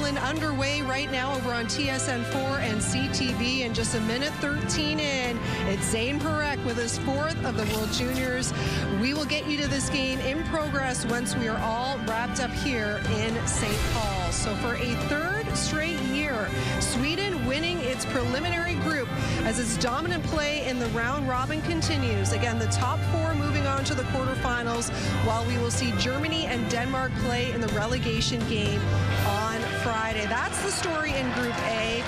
Finland underway right now over on TSN4 and CTV. In just a minute 13 in, it's Zane Perek with his 4th of the World Juniors. We will get you to this game in progress once we are all wrapped up here in St. Paul. So for a 3rd straight year, Sweden winning its preliminary group as its dominant play in the round robin continues. Again, the top 4 moving on to the quarterfinals, while we will see Germany and Denmark play in the relegation game on Friday. That's the story in Group A.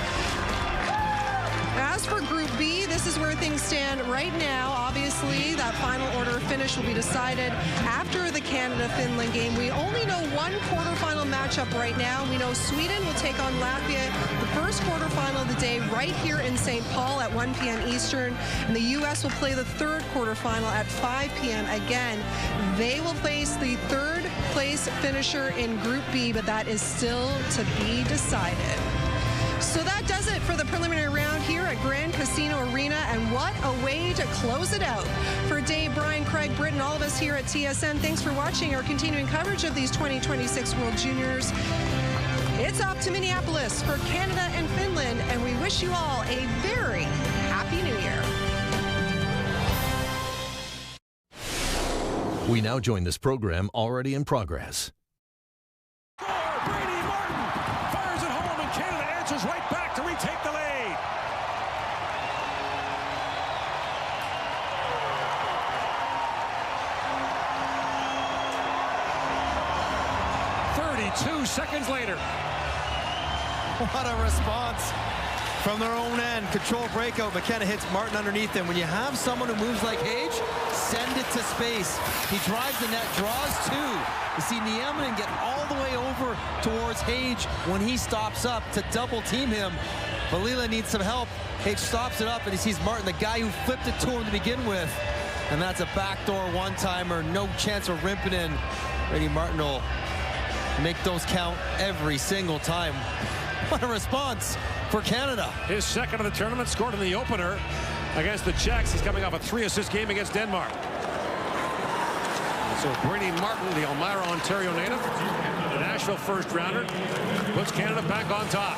As for Group B, this is where things stand right now. Obviously, that final order finish will be decided after the Canada-Finland game. We only know one quarterfinal matchup right now. We know Sweden will take on Latvia, the first quarterfinal of the day right here in St. Paul at 1 p.m. Eastern. And the U.S. will play the 3rd quarterfinal at 5 p.m. Again, they will face the 3rd place finisher in Group B, but that is still to be decided. So that does it for the preliminary round here at Grand Casino Arena, and what a way to close it out. For Dave, Brian, Craig, Britt, and all of us here at TSN, thanks for watching our continuing coverage of these 2026 World Juniors. It's off to Minneapolis for Canada and Finland, and we wish you all a very happy New Year. We now join this program already in progress. Right back to retake the lead. "32 seconds later." What a response from their own end. Control breakout. McKenna hits Martin underneath him. When you have someone who moves like Hage, send it to space. He drives the net, draws 2. You see Nieminen get all the way over towards Hage when he stops up to double team him. But Leela needs some help. Hage stops it up, and he sees Martin, the guy who flipped it to him to begin with. And that's a backdoor one-timer. No chance of rimping in. Brady Martin will make those count every single time. What a response for Canada. His 2nd of the tournament, scored in the opener against the Czechs. He's coming off a 3-assist game against Denmark. So Brady Martin, the Elmira, Ontario native, the Nashville first-rounder, puts Canada back on top.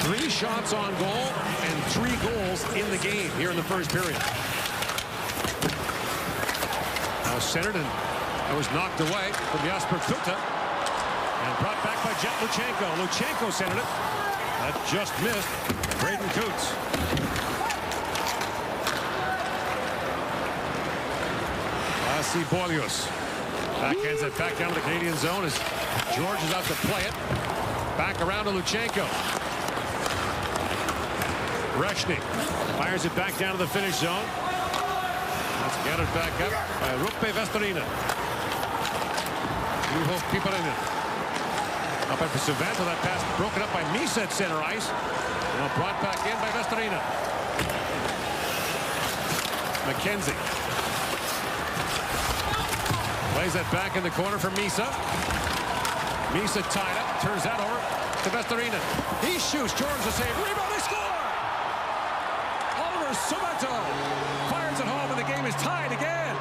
3 shots on goal and 3 goals in the game here in the first period. Now centered, and that was knocked away from Jasper Kuta and brought back by Jet Luchenko. Luchenko centered it. That just missed Braden Coots. Boilius backhands it back down to the Canadian zone as George is out to play it. Back around to Luchenko. Reshny fires it back down to the finish zone. That's gathered back up by Ruppe Vestorina. Juho Piparinen. Up for Savanto. That pass broken up by Misa at center ice. Now brought back in by Vestorina. McKenzie. Plays that back in the corner for Misa. Misa tied up, turns that over to Vestorina. He shoots, George the save, rebound, they score! Oliver Savanto fires it home, and the game is tied again.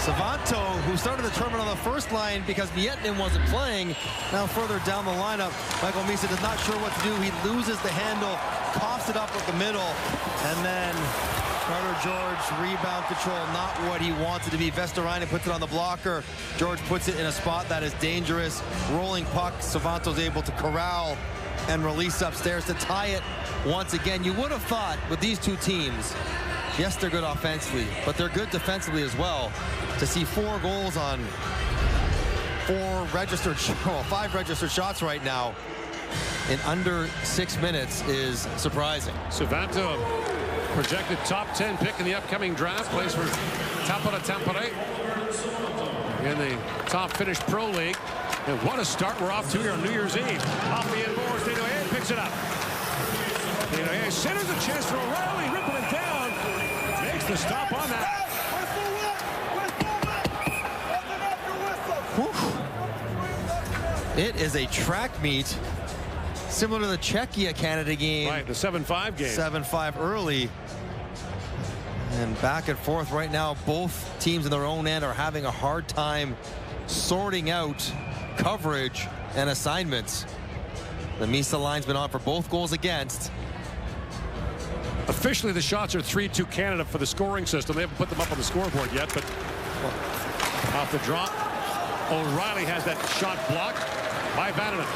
Savanto, who started the tournament on the first line because Miettinen wasn't playing, now further down the lineup. Michael Misa is not sure what to do. He loses the handle, coughs it up with the middle, and then Carter George, rebound control, not what he wants it to be. Vestorina puts it on the blocker. George puts it in a spot that is dangerous. Rolling puck, Savanto's able to corral and release upstairs to tie it once again. You would have thought with these two teams, yes, they're good offensively, but they're good defensively as well. To see 4 goals on 5 registered shots right now in under 6 minutes is surprising. Savanto, projected top 10 pick in the upcoming draft, plays for Tampere Tampere in the top Finnish Pro League. And what a start we're off to here on New Year's Eve. Off the inboards, Dinoye picks it up. Dinoye centers a chance for O'Reilly, ripping it down. Makes the stop on that. It is a track meet. Similar to the Czechia-Canada game. Right, the 7-5 game. 7-5 early. And back and forth right now. Both teams in their own end are having a hard time sorting out coverage and assignments. The Misa line's been on for both goals against. Officially, the shots are 3-2 Canada for the scoring system. They haven't put them up on the scoreboard yet, but off the drop, O'Reilly has that shot blocked by Vananen.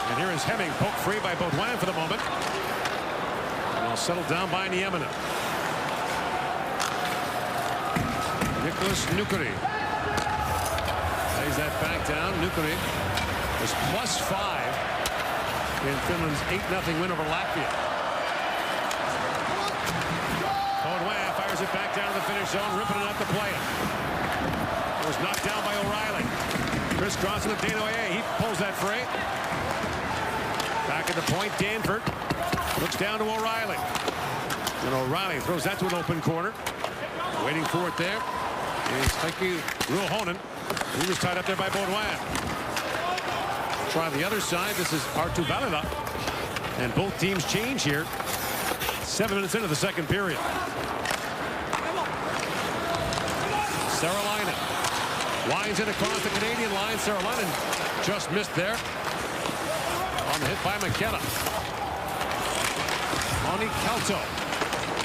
And here is Hemming, poked free by Baudouin for the moment. And all settled down by Nieminen. Nicholas Nukuri lays that back down. Nukuri was +5 in Finland's 8-0 win over Latvia. Baudouin fires it back down to the finish zone, ripping it up to play it. It was knocked down by O'Reilly. Crisscrossing with Desnoyers. He pulls that free. Back at the point, Danford looks down to O'Reilly. And O'Reilly throws that to an open corner. Waiting for it there is Heikki Ruohonen. He was tied up there by Baudouin. Try the other side. This is Arttu Välimäki. And both teams change here. 7 minutes into the second period. Saralainen winds in across the Canadian line. Saralainen just missed there. On the hit by McKenna. Ani Kalto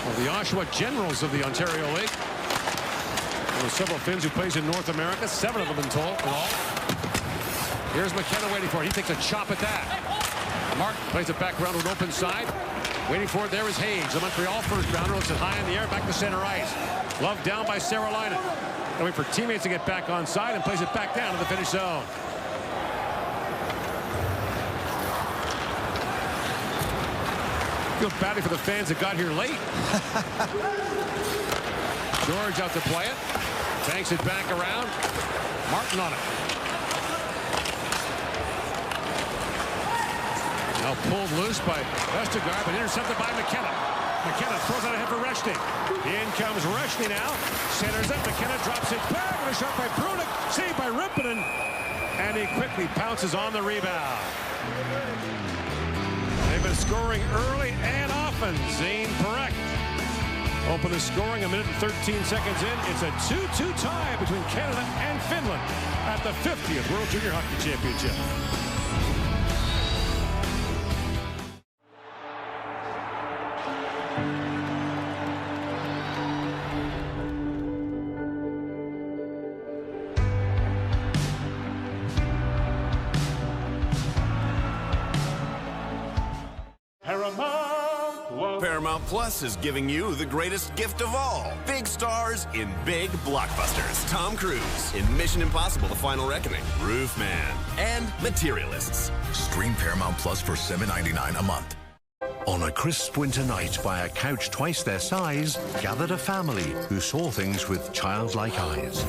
of the Oshawa Generals of the Ontario League. There are several Finns who plays in North America. 7 of them in all. Here's McKenna waiting for it. He takes a chop at that. Martin plays it back around to an open side. Waiting for it. There is Hayes. The Montreal first rounder looks it high in the air. Back to center ice. Love down by Saralainen. Wait for teammates to get back on side and plays it back down to the finish zone. Feel badly for the fans that got here late. George out to play it. Banks it back around. Martin on it. Now pulled loose by Vestergaard, but intercepted by McKenna. McKenna throws out ahead for Reshny. In comes Reshny now. Centers up. McKenna drops it back. And a shot by Brunik. Saved by Rippinen. And he quickly pounces on the rebound. They've been scoring early and often. Zane Perek open the scoring a minute and 13 seconds in. It's a 2-2 tie between Canada and Finland at the 50th World Junior Hockey Championship. Paramount Plus is giving you the greatest gift of all. Big stars in big blockbusters. Tom Cruise in Mission Impossible: The Final Reckoning, Roofman, and Materialists. Stream Paramount Plus for $7.99 a month. On a crisp winter night by a couch twice their size, gathered a family who saw things with childlike eyes.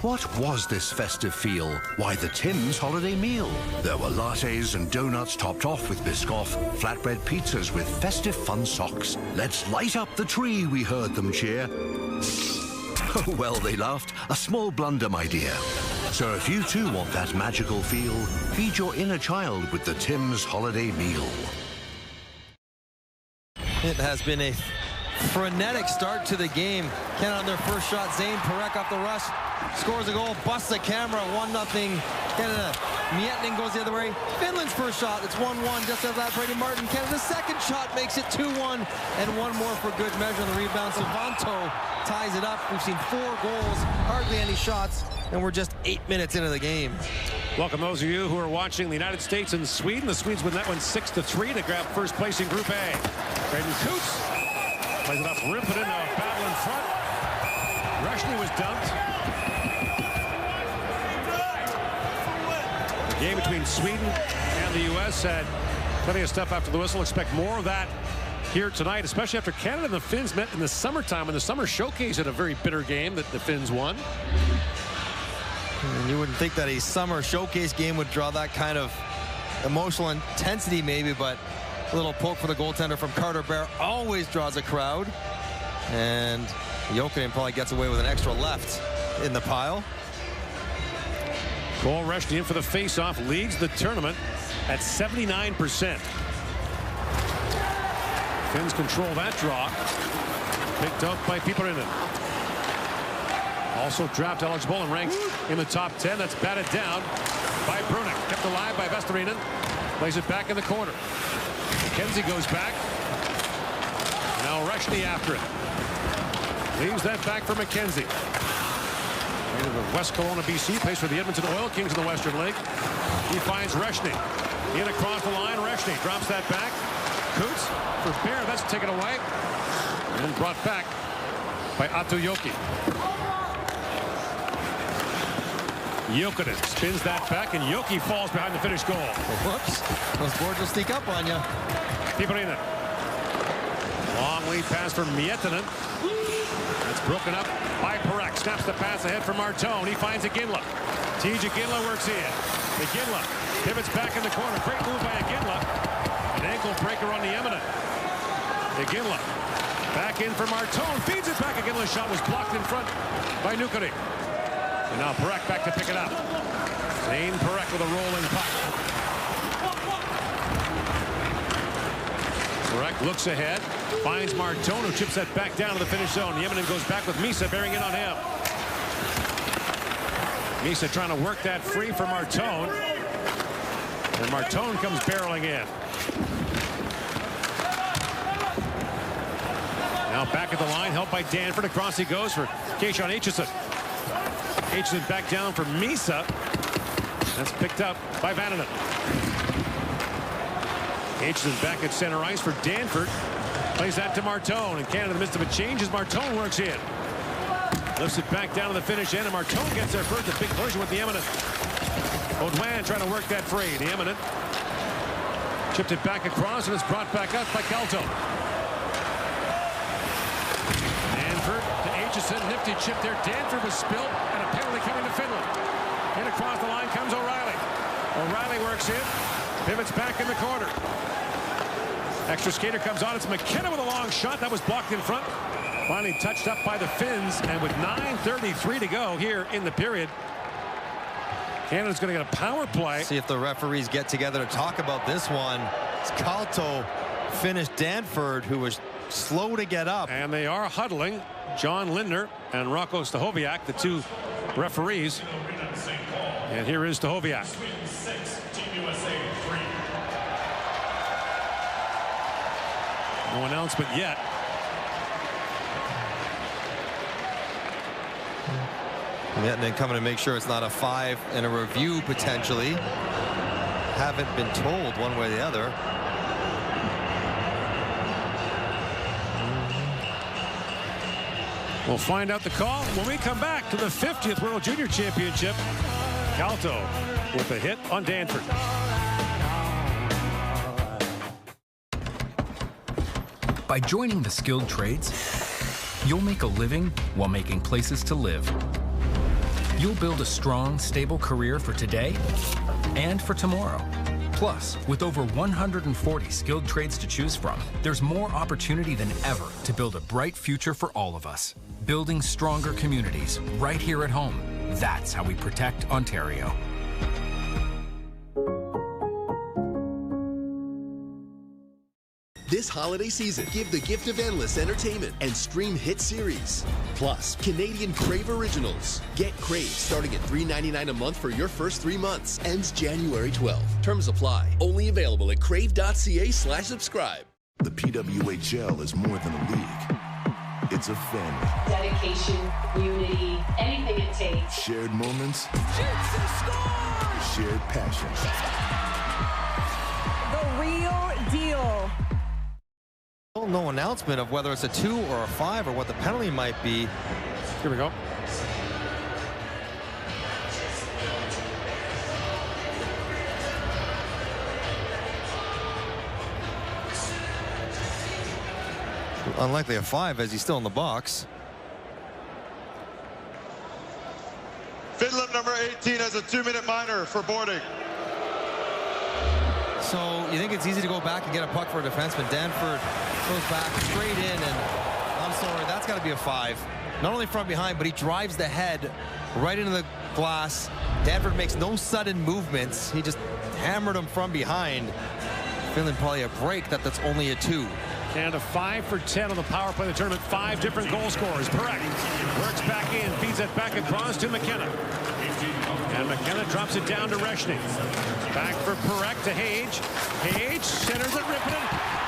What was this festive feel? Why, the Tim's holiday meal. There were lattes and donuts topped off with Biscoff, flatbread pizzas with festive fun socks. Let's light up the tree, we heard them cheer. Oh, well, they laughed. A small blunder, my dear. So if you too want that magical feel, feed your inner child with the Tim's holiday meal. It has been a frenetic start to the game. Canada on their first shot. Zane Perek off the rush. Scores a goal, busts the camera, 1-0. Canada. Miettinen goes the other way. Finland's first shot, it's 1-1. Just as that, Brady Martin. Canada's second shot makes it 2-1. And one more for good measure on the rebound. Savanto ties it up. We've seen 4 goals, hardly any shots, and we're just 8 minutes into the game. Welcome those of you who are watching the United States and Sweden. The Swedes win that one 6-3 to grab first place in Group A. Braden Coots plays it up, rip it into a battle in front. Reshny was dumped. The game between Sweden and the U.S. had plenty of stuff after the whistle. Expect more of that here tonight, especially after Canada and the Finns met in the summertime in the summer showcase at a very bitter game that the Finns won. And you wouldn't think that a summer showcase game would draw that kind of emotional intensity maybe, but a little poke for the goaltender from Carter Bear always draws a crowd. And Jokinen probably gets away with an extra left in the pile. Cole Reshny in for the face-off, leads the tournament at 79%. Finns control that draw. Picked up by Piperinen. Also draft eligible and ranked in the top 10. That's batted down by Brunik. Kept alive by Vestarinen. Plays it back in the corner. McKenzie goes back. Now Reshny after it. Leaves that back for McKenzie. Native of West Kelowna, BC. Plays for the Edmonton Oil Kings in the Western League. He finds Reshny. In across the line. Reshny drops that back. Coots for Bear. That's taken away. And brought back by Atujoki. Jokinen spins that back, and Joki falls behind the finished goal. Whoops. Those boards will sneak up on you. Piperinen. Long lead pass for Miettinen. That's broken up by Parekh. Snaps the pass ahead for Martone. He finds Iginla. TJ Iginla works in. Iginla pivots back in the corner. Great move by Iginla. An ankle breaker on the eminent. Iginla back in for Martone. Feeds it back. Iginla's shot was blocked in front by Nukari. And now Parekh back to pick it up. Zane Parekh with a rolling puck. Parekh looks ahead. Finds Martone, who chips that back down to the finish zone. The Yemenen goes back with Misa bearing in on him. Misa trying to work that free for Martone. And Martone comes barreling in. Now back at the line, helped by Danford. Across he goes for Keishon Aitchison. Aitchison back down for Misa. That's picked up by Vananen. Aitchison back at center ice for Danford. Plays that to Martone. And Canada in the midst of a change as Martone works in. Lifts it back down to the finish end, and Martone gets there first. A big collision with the Eminent. Audouin trying to work that free. The Eminent chipped it back across, and it's brought back up by Calto. Danford to Aitchison. Nifty chip there. Danford was spilled, and a penalty coming to Finland. In across the line comes O'Reilly. O'Reilly works in. Pivots back in the corner. Extra skater comes on. It's McKenna with a long shot. That was blocked in front. Finally touched up by the Finns. And with 9:33 to go here in the period, Canada's going to get a power play. See if the referees get together to talk about this one. Calto finished Danford, who was slow to get up. And they are huddling. John Lindner and Rocco Stahoviak, the two referees. And here is Stahoviak. No announcement yet. And then coming to make sure it's not a 5 and a review potentially. Haven't been told one way or the other. We'll find out the call when we come back to the 50th World Junior Championship. Calto with a hit on Danford. By joining the skilled trades, you'll make a living while making places to live. You'll build a strong, stable career for today and for tomorrow. Plus, with over 140 skilled trades to choose from, there's more opportunity than ever to build a bright future for all of us. Building stronger communities right here at home. That's how we protect Ontario. This holiday season, give the gift of endless entertainment and stream hit series. Plus, Canadian Crave Originals. Get Crave starting at $3.99 a month for your first 3 months. Ends January 12th. Terms apply. Only available at crave.ca/subscribe. The PWHL is more than a league. It's a family. Dedication, unity, anything it takes. Shared moments. Shoots and scores! Shared passion. The real deal. No announcement of whether it's a 2 or a 5 or what the penalty might be. Here we go. Unlikely a 5 as he's still in the box. Finland number 18 has a 2-minute minor for boarding. So you think it's easy to go back and get a puck for a defenseman. Danford goes back straight in, and I'm sorry, that's got to be a 5. Not only from behind, but he drives the head right into the glass Danford makes no sudden movements. He just hammered him from behind. Finland probably a break that's only a 2. Canada 5 for 10 on the power play of the tournament. 5 different goal scorers. Perek works back in, feeds it back across to McKenna. And McKenna drops it down to Reshny. Back for Perek to Hage. Hage centers it, Rippinen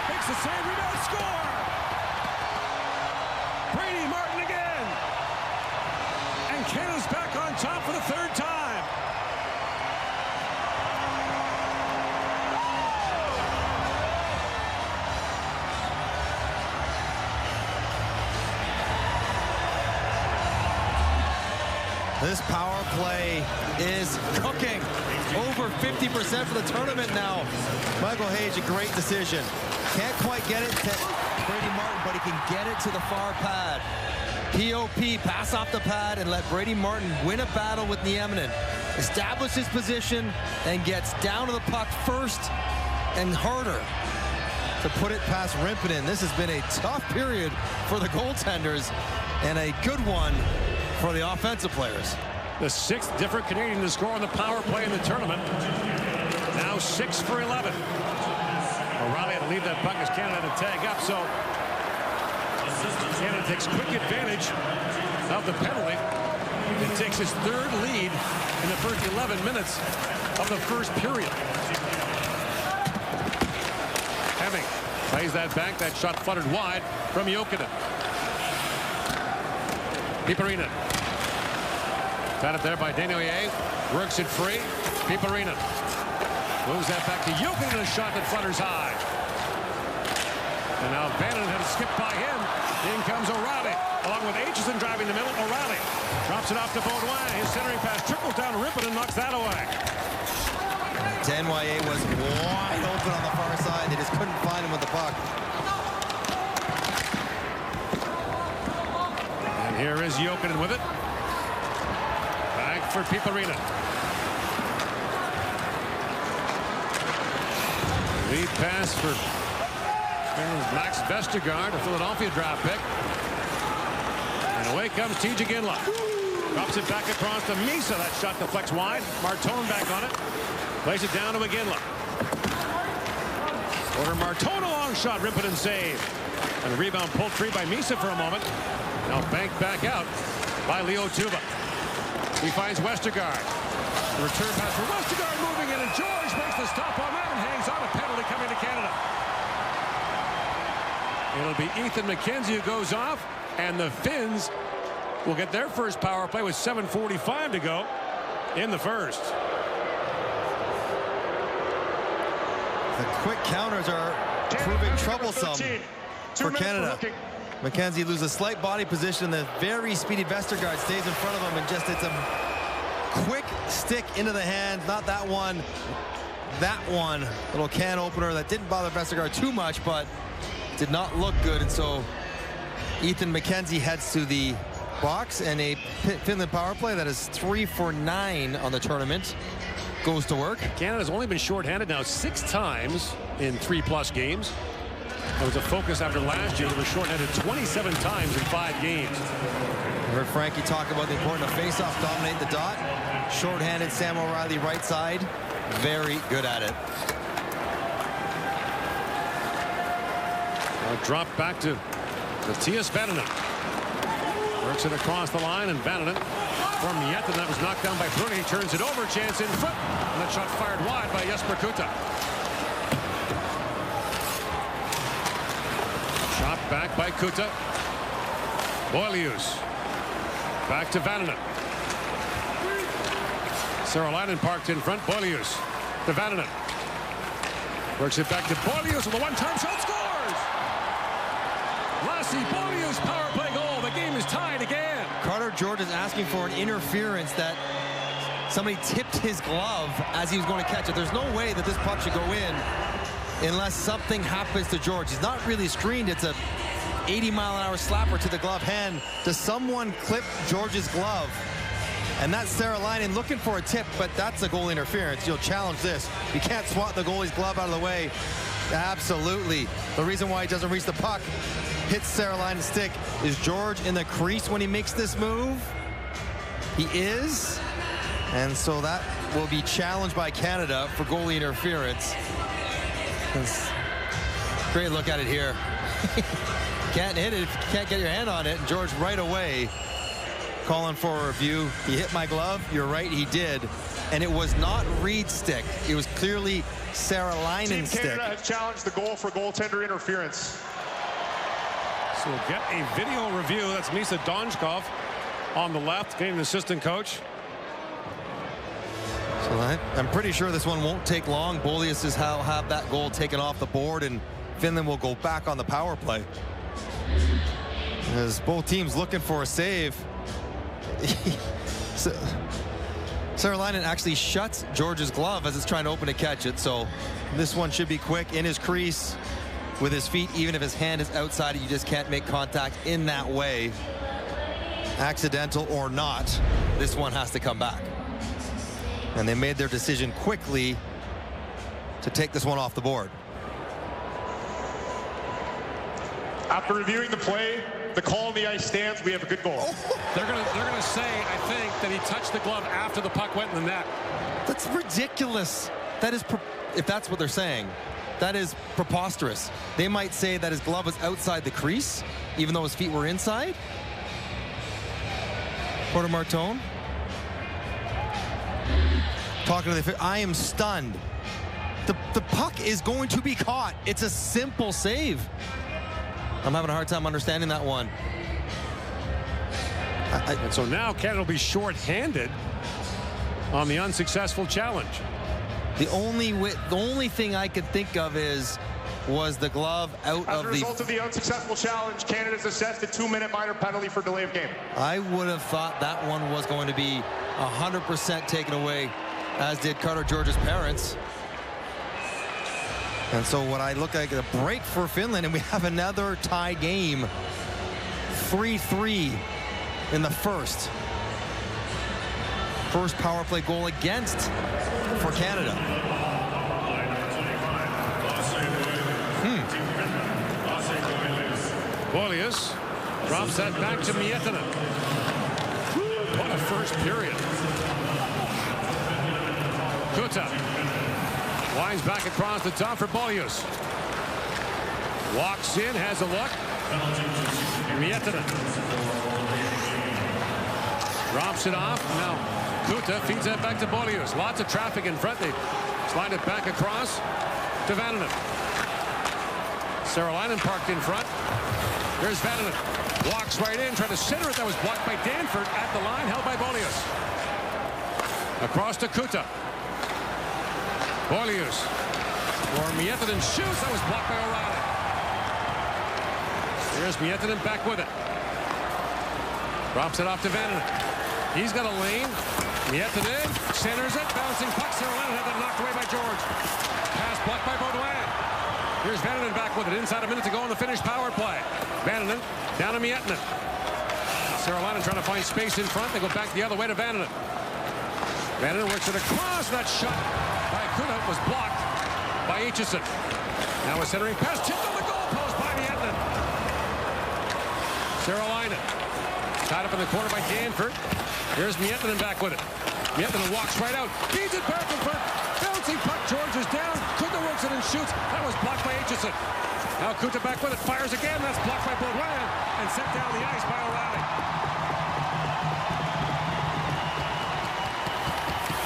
makes the save, rebound, score! Brady Martin again. And Canada's back on top for the 3rd time. This power play is cooking. Over 50% for the tournament now. Michael Hage, a great decision. Can't quite get it to Brady Martin, but he can get it to the far pad. POP, pass off the pad and let Brady Martin win a battle with Nieminen. Establish his position and gets down to the puck first and harder to put it past Rimpinen. This has been a tough period for the goaltenders and a good one for the offensive players. The 6th different Canadian to score on the power play in the tournament. Now 6 for 11. O'Reilly had to leave that puck as Canada had to tag up, so Canada takes quick advantage of the penalty. It takes his 3rd lead in the first 11 minutes of the first period. Hemming plays that back. That shot fluttered wide from Jokinen. Piperinen. Got it there by Desnoyers. Works it free. Piperinen moves that back to Jokinen. A shot that flutters high. And now Bannon had to skip by him. In comes O'Reilly. Along with Aitchison driving the middle. O'Reilly drops it off to Baudouin. His centering pass trickles down to Rippin and knocks that away. Desnoyers was wide open on the far side. They just couldn't find him with the puck. And here is Jokinen with it. Back for Piperinen. Lead pass for Max Vestergaard, a Philadelphia draft pick. And away comes TJ Ginla. Drops it back across to Misa. That shot deflects wide. Martone back on it. Plays it down to Ginla. Order Martone, a long shot. Rimpinen save. And the rebound pulled free by Misa for a moment. Now banked back out by Leo Tuba. He finds Westergaard. The return pass for Westergaard moving in, and George makes the stop on that and hangs on. A penalty coming to Canada. It'll be Ethan McKenzie who goes off, and the Finns will get their first power play with 7:45 to go in the first. The quick counters are proving troublesome for Canada. McKenzie loses a slight body position. The very speedy Vestergaard stays in front of him, and just it's a quick stick into the hand. Not that one. That one. Little can opener that didn't bother Vestergaard too much, but did not look good. And so Ethan McKenzie heads to the box, and a Finland power play that is 3 for 9 on the tournament goes to work. Canada's only been shorthanded now 6 times in 3+ games. That was a focus after last year. They were shorthanded 27 times in 5 games. I heard Frankie talk about the importance of face-off, dominate the dot. Shorthanded Sam O'Reilly right side. Very good at it. Now drop back to Mattias Vananen. Works it across the line, and Vananen from Mietten. That was knocked down by Bruni. He turns it over. Chance in front. And that shot fired wide by Jesper Kuta. Shot back by Kuta. Boilius. Back to Vananen. Saralainen parked in front. Boilius to Vananen. Works it back to Boilius with a one-time shot. Scores! Lassi Boilius power play goal. The game is tied again. Carter George is asking for an interference that somebody tipped his glove as he was going to catch it. There's no way that this puck should go in unless something happens to George. He's not really screened. It's a 80-mile-an-hour slapper to the glove hand. Does someone clip George's glove? And that's Saralainen looking for a tip, but that's a goal interference. You'll challenge this. You can't swat the goalie's glove out of the way. Absolutely. The reason why he doesn't reach the puck, hits Saralainen's stick. Is George in the crease when he makes this move? He is. And so that will be challenged by Canada for goalie interference. Great look at it here. Can't hit it if you can't get your hand on it. And George right away calling for a review. He hit my glove. You're right, he did. And it was not Reed's stick. It was clearly Sarah Linen's stick. Team Canada has challenged the goal for goaltender interference. So we'll get a video review. That's Misa Donchkov on the left, getting an assistant coach. So I'm pretty sure this one won't take long. Bolius is how have that goal taken off the board, and Finland will go back on the power play. As both teams looking for a save. Sarah Linen actually shuts George's glove as it's trying to open and catch it. So this one should be quick in his crease with his feet. Even if his hand is outside, you just can't make contact in that way. Accidental or not, this one has to come back. And they made their decision quickly to take this one off the board. After reviewing the play, the call on the ice stands. We have a good goal. They're gonna say, I think, that he touched the glove after the puck went in the net. That's ridiculous. That is, if that's what they're saying, that is preposterous. They might say that his glove was outside the crease, even though his feet were inside. Porter Martone talking to the, I am stunned. The puck is going to be caught. It's a simple save. I'm having a hard time understanding that one. And so now Canada will be short-handed on the unsuccessful challenge. The only thing I could think of was the glove out As of a result of the unsuccessful challenge, Canada's assessed a 2-minute minor penalty for delay of game. I would have thought that one was going to be 100% taken away, as did Carter George's parents. And so what I look like a break for Finland, and we have another tie game. 3-3 in the first. First power play goal against for Canada. Bolius drops that back to Miettinen. What a first period. Kuta winds back across the top for Bolius. Walks in, has a look. Miettinen drops it off. Now Kuta feeds that back to Bolius. Lots of traffic in front. They slide it back across to Vananen. Saralainen parked in front. Here's Vananen. Walks right in, trying to center it. That was blocked by Danford at the line, held by Bolius. Across to Kuta. Bolius. Or Miettinen shoots. That was blocked by O'Reilly. Here's Miettinen back with it. Drops it off to Vananen. He's got a lane. Miettinen centers it. Bouncing puck. Saralainen had that knocked away by George. Pass blocked by Baudouin. Here's Vananen back with it. Inside a minute to go on the Finnish power play. Vananen down to Miettinen. Saralainen trying to find space in front. They go back the other way to Vananen. Vananen works it across. That shot by Kuta was blocked by Aitchison. Now a centering pass tipped on the goalpost by Miettinen. Saralainen tied up in the corner by Danford. Here's Miettinen back with it. Miettinen walks right out. Feeds it back in front. Bouncing puck. George is down. Kuta works it and shoots. That was blocked by Aitchison. Now Kuta back with it. Fires again. That's blocked by Baudouin and sent down the ice by O'Reilly.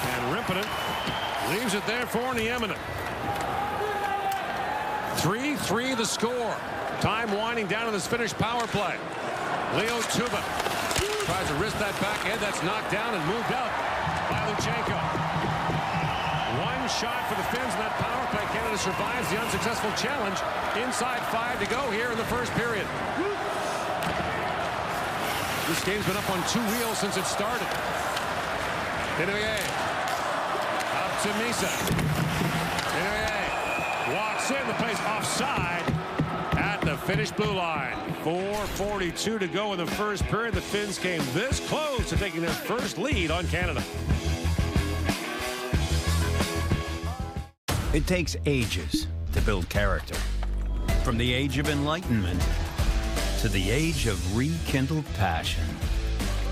And Rimpinen leaves it there for Nieminen. 3-3 the score. Time winding down in this Finnish power play. Leo Tuba tries to wrist that backhand. That's knocked down and moved out by Luchenko. One shot for the Finns in that power play. Canada survives the unsuccessful challenge. Inside 5 to go here in the first period. This game's been up on 2 wheels since it started. Denoyer up to Misa. Denoyer walks in. The play's offside at the Finnish blue line. 4:42 to go in the first period. The Finns came this close to taking their first lead on Canada. It takes ages to build character. From the age of enlightenment to the age of rekindled passion.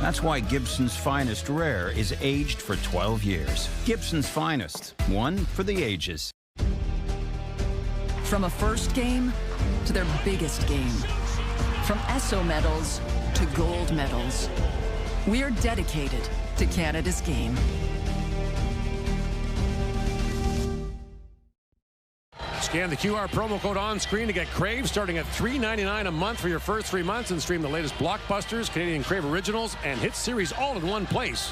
That's why Gibson's Finest Rare is aged for 12 years. Gibson's Finest, one for the ages. From a first game to their biggest game. From ESSO medals to gold medals. We are dedicated to Canada's game. Scan the QR promo code on screen to get Crave, starting at $3.99 a month for your first 3 months, and stream the latest blockbusters, Canadian Crave originals, and hit series all in one place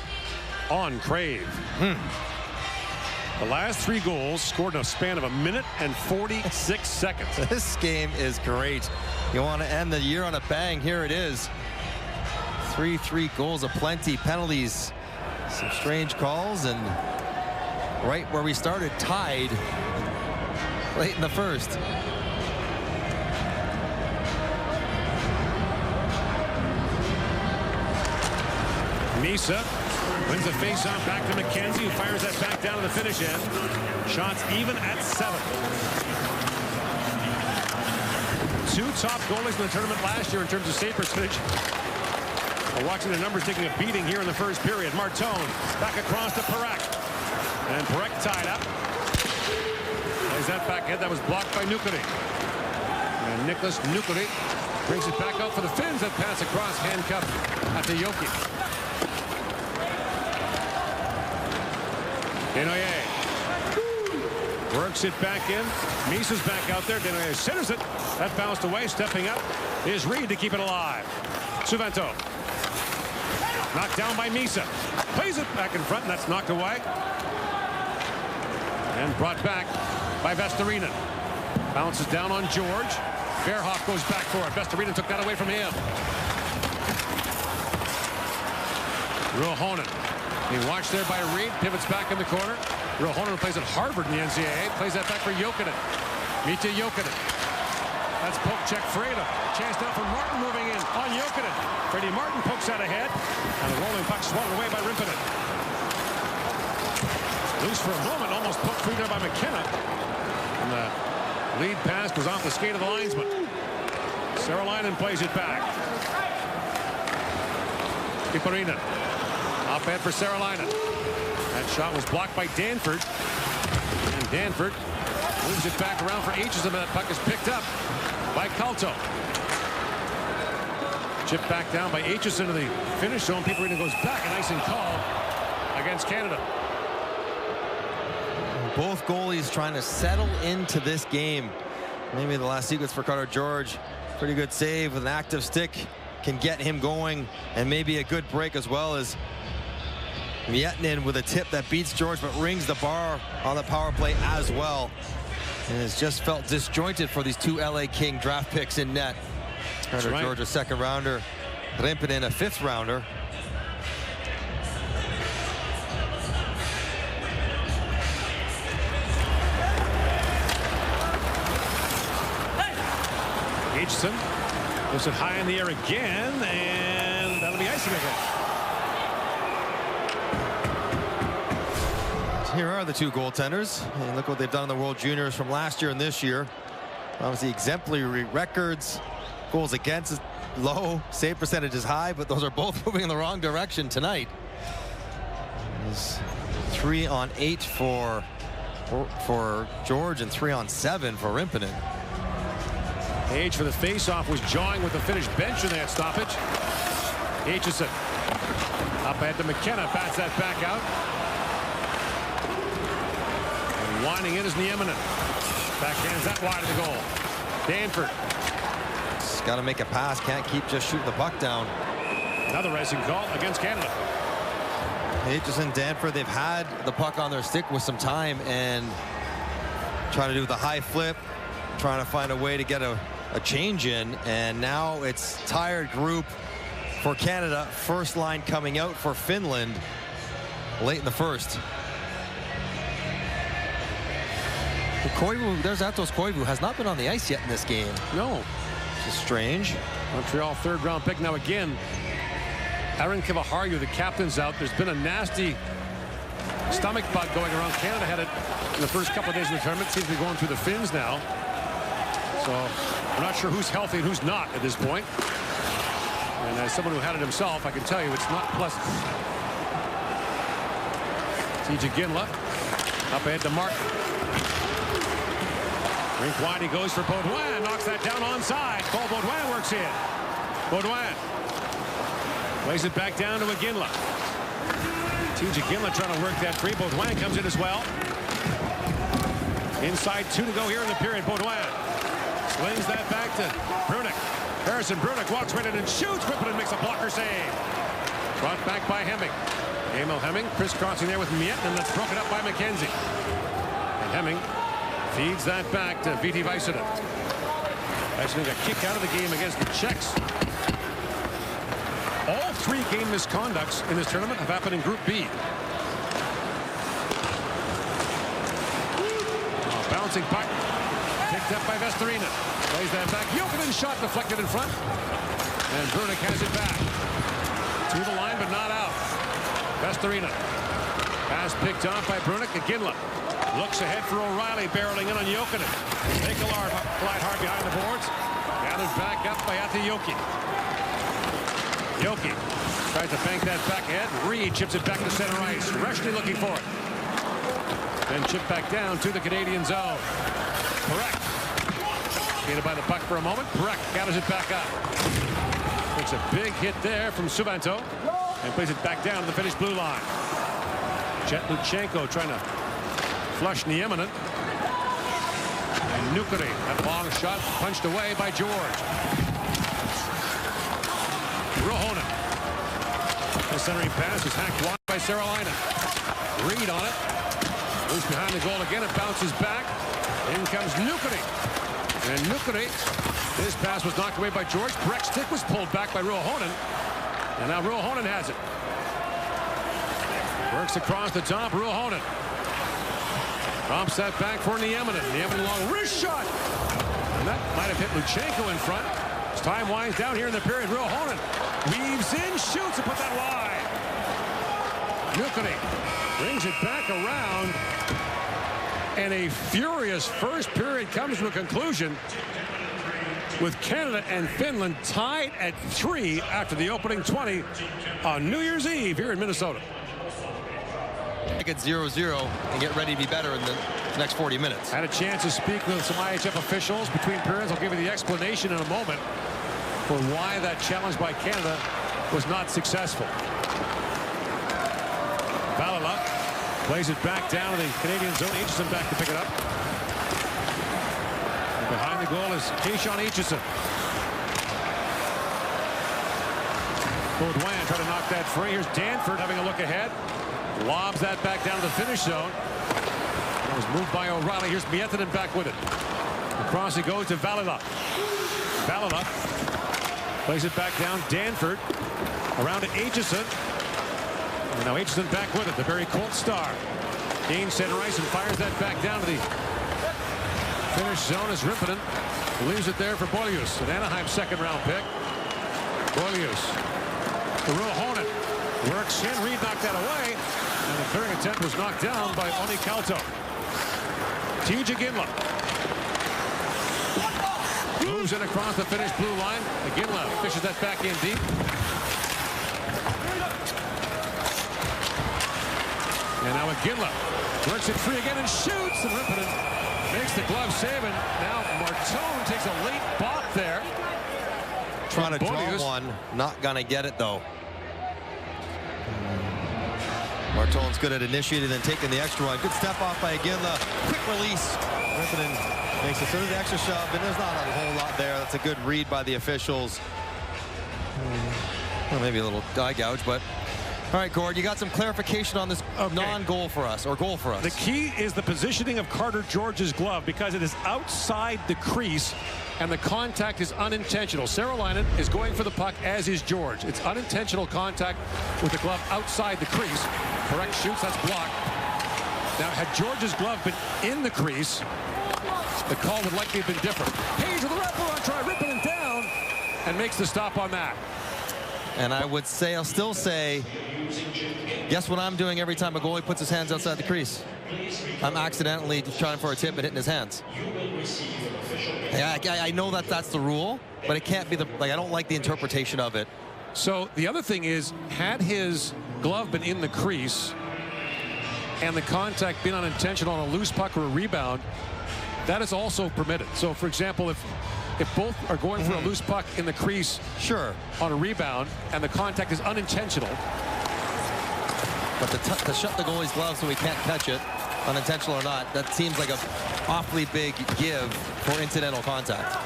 on Crave. The last 3 goals scored in a span of 1 minute and 46 seconds. This game is great. You want to end the year on a bang, here it is. 3 goals aplenty, penalties, some strange calls, and right where we started, tied late in the first. Misa wins the face-off back to McKenzie, who fires that back down to the finish end. Shots even at 7. 2 top goalies in the tournament last year in terms of save percentage. We're watching the numbers taking a beating here in the first period. Martone back across to Parekh. And Parekh tied up. Plays that back head. That was blocked by Nukuri. And Nicholas Nukuri brings it back out for the Finns. That pass across, handcuffed at the Yoki. Denoyer works it back in. Misa's back out there. Denoyer centers it. That bounced away. Stepping up is Reed to keep it alive. Suvento. Knocked down by Misa. Plays it back in front, and that's knocked away. And brought back by Vestarinen. Bounces down on George. Verhoff goes back for it. Vestarinen took that away from him. Ruohonen. He watched there by Reed. Pivots back in the corner. Ruohonen plays at Harvard in the NCAA. Plays that back for Jokinen. Mitja Jokinen. That's poke check Fredo. Chance now for Martin moving in on Jokinen. Freddie Martin pokes that ahead. And the rolling puck swung away by Rimpinen. Loose for a moment. Almost poked through there by McKenna. And the lead pass goes off the skate of the linesman. Saralainen plays it back. Kiparinen. Up ahead for Saralainen. That shot was blocked by Danford. And Danford moves it back around for Aitchison. That puck is picked up by Calto. Chipped back down by Aitchison to the finish zone. Piparinen goes back. An icing call against Canada. Both goalies trying to settle into this game. Maybe the last sequence for Carter George. Pretty good save with an active stick. Can get him going. And maybe a good break as well as Miettinen with a tip that beats George but rings the bar on the power play as well. And has just felt disjointed for these 2 LA King draft picks in net. Carter George, a 2nd rounder. Rimpinen, a 5th rounder. Aitchison puts it high in the air again, and that'll be icing again. Here are the 2 goaltenders. And look what they've done in the World Juniors from last year and this year. Obviously exemplary records. Goals against is low. Save percentage is high, but those are both moving in the wrong direction tonight. It's 3 on 8 for George and 3 on 7 for Rimpinen. Age for the faceoff was jawing with the Finnish bench, and they had stoppage. Aitchison up ahead to McKenna. Bats that back out. And winding in is Nieminen. Backhands that wide of the goal. Danford. He's got to make a pass. Can't keep just shooting the puck down. Another racing call against Canada. Aitchison, Danford, they've had the puck on their stick with some time and trying to do the high flip, trying to find a way to get a change in, and now it's tired group for Canada. First line coming out for Finland late in the first. Koivu, there's Atos Koivu, has not been on the ice yet in this game. No. It's strange. Montreal 3rd round pick. Now again, Aaron Kivaharju, the captain's out. There's been a nasty stomach bug going around. Canada had it in the first couple of days of the tournament. Seems to be going through the Finns now. So I'm not sure who's healthy and who's not at this point. And as someone who had it himself, I can tell you it's not pleasant. TJ Ginla up ahead to Martin. Rink wide, he goes for Baudouin, knocks that down onside. Paul Baudouin works in. Baudouin plays it back down to Ginla. TJ Ginla trying to work that free. Baudouin comes in as well. Inside 2 to go here in the period. Baudouin slings that back to Brunick. Harrison Brunick walks right in and shoots. Rippon makes a blocker save. Brought back by Hemming. Emil Hemming crisscrossing there with Miettinen, and that's broken up by McKenzie. And Hemming feeds that back to Viti Väisänen. Väisänen got kicked out of the game against the Czechs. All 3 game misconducts in this tournament have happened in Group B. Bouncing puck. Picked up by Vestorina. Plays that back. Jokinen shot deflected in front. And Brunick has it back. To the line, but not out. Vestorina. Pass picked off by Brunick. Ginla looks ahead for O'Reilly, barreling in on Jokinen. They glide hard behind the boards. Gathered back up by Atijoki. Yoki tries to bank that back ahead. Reed chips it back to center ice. Reshny looking for it. Then chipped back down to the Canadian zone. Perek skated by the puck for a moment. Perek gathers it back up. Takes a big hit there from Suvanto and plays it back down to the Finnish blue line. Jet Luchenko trying to flush Nieminen. And Nukari, that long shot punched away by George. Ruohonen. The centering pass is hacked wide by Saralainen. Reed on it. Moves behind the goal again. It bounces back. In comes Nukari. And Nukari, his pass was knocked away by George. Breck's stick was pulled back by Ruohonen. And now Ruohonen has it. Works across the top. Ruohonen. Drops that back for Nieminen. Nieminen long wrist shot. And that might have hit Luchenko in front. As time winds down here in the period, Ruohonen weaves in, shoots, and put that wide. Nukari brings it back around. And a furious first period comes to a conclusion with Canada and Finland tied at 3 after the opening 20 on New Year's Eve here in Minnesota. Make it 0-0 and get ready to be better in the next 40 minutes. Had a chance to speak with some IIHF officials between periods. I'll give you the explanation in a moment for why that challenge by Canada was not successful. Valila plays it back down to the Canadian zone. Aitchison back to pick it up. And behind the goal is Keishon Aitchison. Baudouin trying to knock that free. Here's Danford having a look ahead. Lobs that back down to the finish zone. That was moved by O'Reilly. Here's Miettinen back with it. Across he goes to Valila. Valila plays it back down. Danford around to Aitchison. And now Aitchison back with it. The very Colt star. Gains center ice and fires that back down to the finish zone as Rippinen leaves it there for Boilius. An Anaheim second-round pick. Boilius. The Ruohonen works in. Reed knocked that away. And the clearing attempt was knocked down by Oni Kauto. TJ Ginla moves in across the Finnish blue line. Ginla fishes that back in deep. And now Ginla works it free again and shoots. And Rippinen makes the glove save. And now Martone takes a late bop there. Trying to draw one. Not going to get it, though. Martone's good at initiating and taking the extra one. Good step off by Ginla. Quick release. Rippinen makes it through the extra shove, and there's not a whole lot there. That's a good read by the officials. Well, maybe a little eye gouge, but all right, Gord, you got some clarification on this non-goal for us, or goal for us. The key is the positioning of Carter George's glove because it is outside the crease and the contact is unintentional. Saralainen is going for the puck, as is George. It's unintentional contact with the glove outside the crease. Correct shoots, that's blocked. Now, had George's glove been in the crease, the call would likely have been different. Hayes with the wraparound try, ripping it down, and makes the stop on that. And I would say, I'll still say, guess what I'm doing every time a goalie puts his hands outside the crease? I'm accidentally trying for a tip and hitting his hands. Yeah, I know that that's the rule, but it can't be the, like, I don't like the interpretation of it So the other thing is, had his glove been in the crease and the contact been unintentional on a loose puck or a rebound, that is also permitted. So, for example, if both are going for a loose puck in the crease on a rebound and the contact is unintentional. But to shut the goalie's glove so he can't catch it, unintentional or not, that seems like a awfully big give for incidental contact.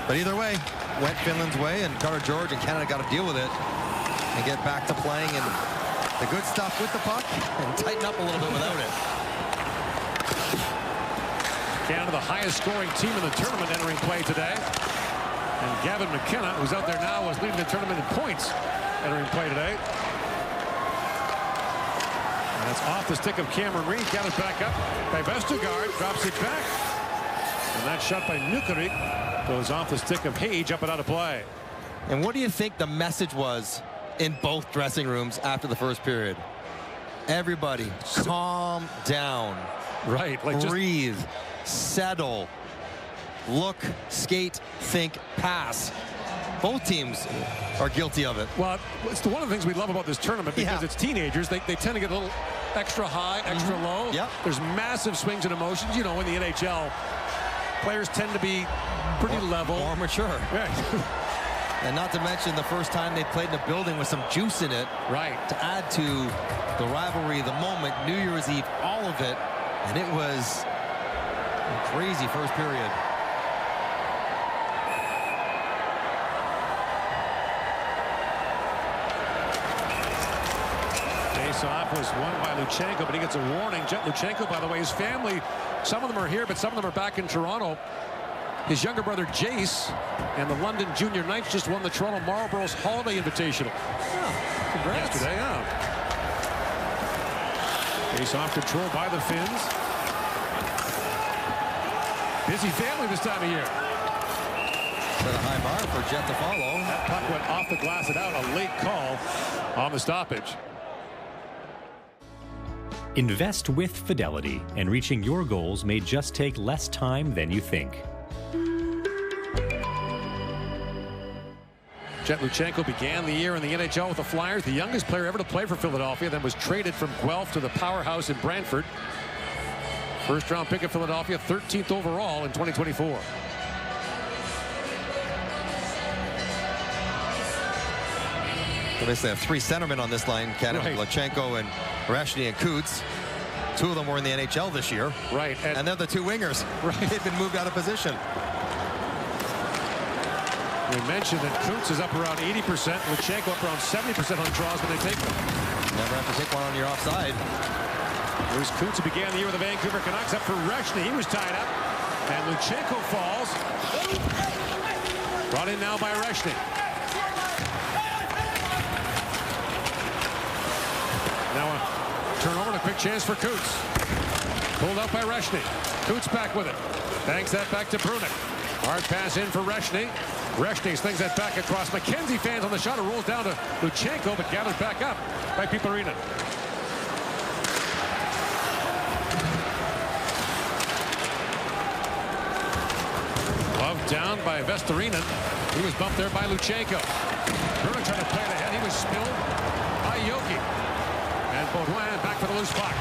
But either way, went Finland's way, and Carter George and Canada got to deal with it and get back to playing and the good stuff with the puck and tighten up a little bit without it. Canada, the highest scoring team in the tournament, entering play today. And Gavin McKenna, who's out there now, was leading the tournament in points, entering play today. And that's off the stick of Cameron Reid. Got it back up by Vestergaard. Drops it back. And that shot by Nukari goes off the stick of Hage, up and out of play. And what do you think the message was in both dressing rooms after the first period? Everybody, calm down. Right. Like breathe. Settle. Look, skate, think, pass. Both teams are guilty of it. Well, it's one of the things we love about this tournament, because it's teenagers. They tend to get a little extra high, extra low. Yep. There's massive swings in emotions. You know, in the NHL, players tend to be pretty level. More mature. Right. And not to mention the first time they played in a building with some juice in it. Right. To add to the rivalry, the moment, New Year's Eve, all of it. And it was a crazy first period. Face-off was won by Luchenko, but he gets a warning. Jet Luchenko, by the way, his family, some of them are here, but some of them are back in Toronto. His younger brother, Jace, and the London Junior Knights just won the Toronto Marlborough's Holiday Invitational. Oh, congrats. Yesterday, yeah. Face-off control by the Finns. Busy family this time of year. Set a high bar for Jet to follow. That puck went off the glass and out. A late call on the stoppage. Invest with Fidelity, and reaching your goals may just take less time than you think. Jet Luchenko began the year in the NHL with the Flyers, the youngest player ever to play for Philadelphia, then was traded from Guelph to the powerhouse in Brantford. First-round pick of Philadelphia, 13th overall in 2024. They basically have three centermen on this line, Canada, Luchenko and Reshny and Coots. Two of them were in the NHL this year. Right. And they're the two wingers. Right. They've been moved out of position. We mentioned that Coots is up around 80%, Luchenko up around 70% on draws when they take them. Never have to take one on your offside. Here's Coots, who began the year with the Vancouver Canucks, up for Reshny. He was tied up. And Luchenko falls. Brought in now by Reshny. Now a turnover and a quick chance for Coots. Pulled out by Reshny. Coots back with it. Banks that back to Brunik. Hard pass in for Reshny. Reshny slings that back across. McKenzie fans on the shot. It rolls down to Luchenko, but gathered back up by Piperinen. Glove down by Vestorinen. He was bumped there by Luchenko. Brunik trying to play it ahead. He was spilled by Yoki. And Baudouin back for the loose puck.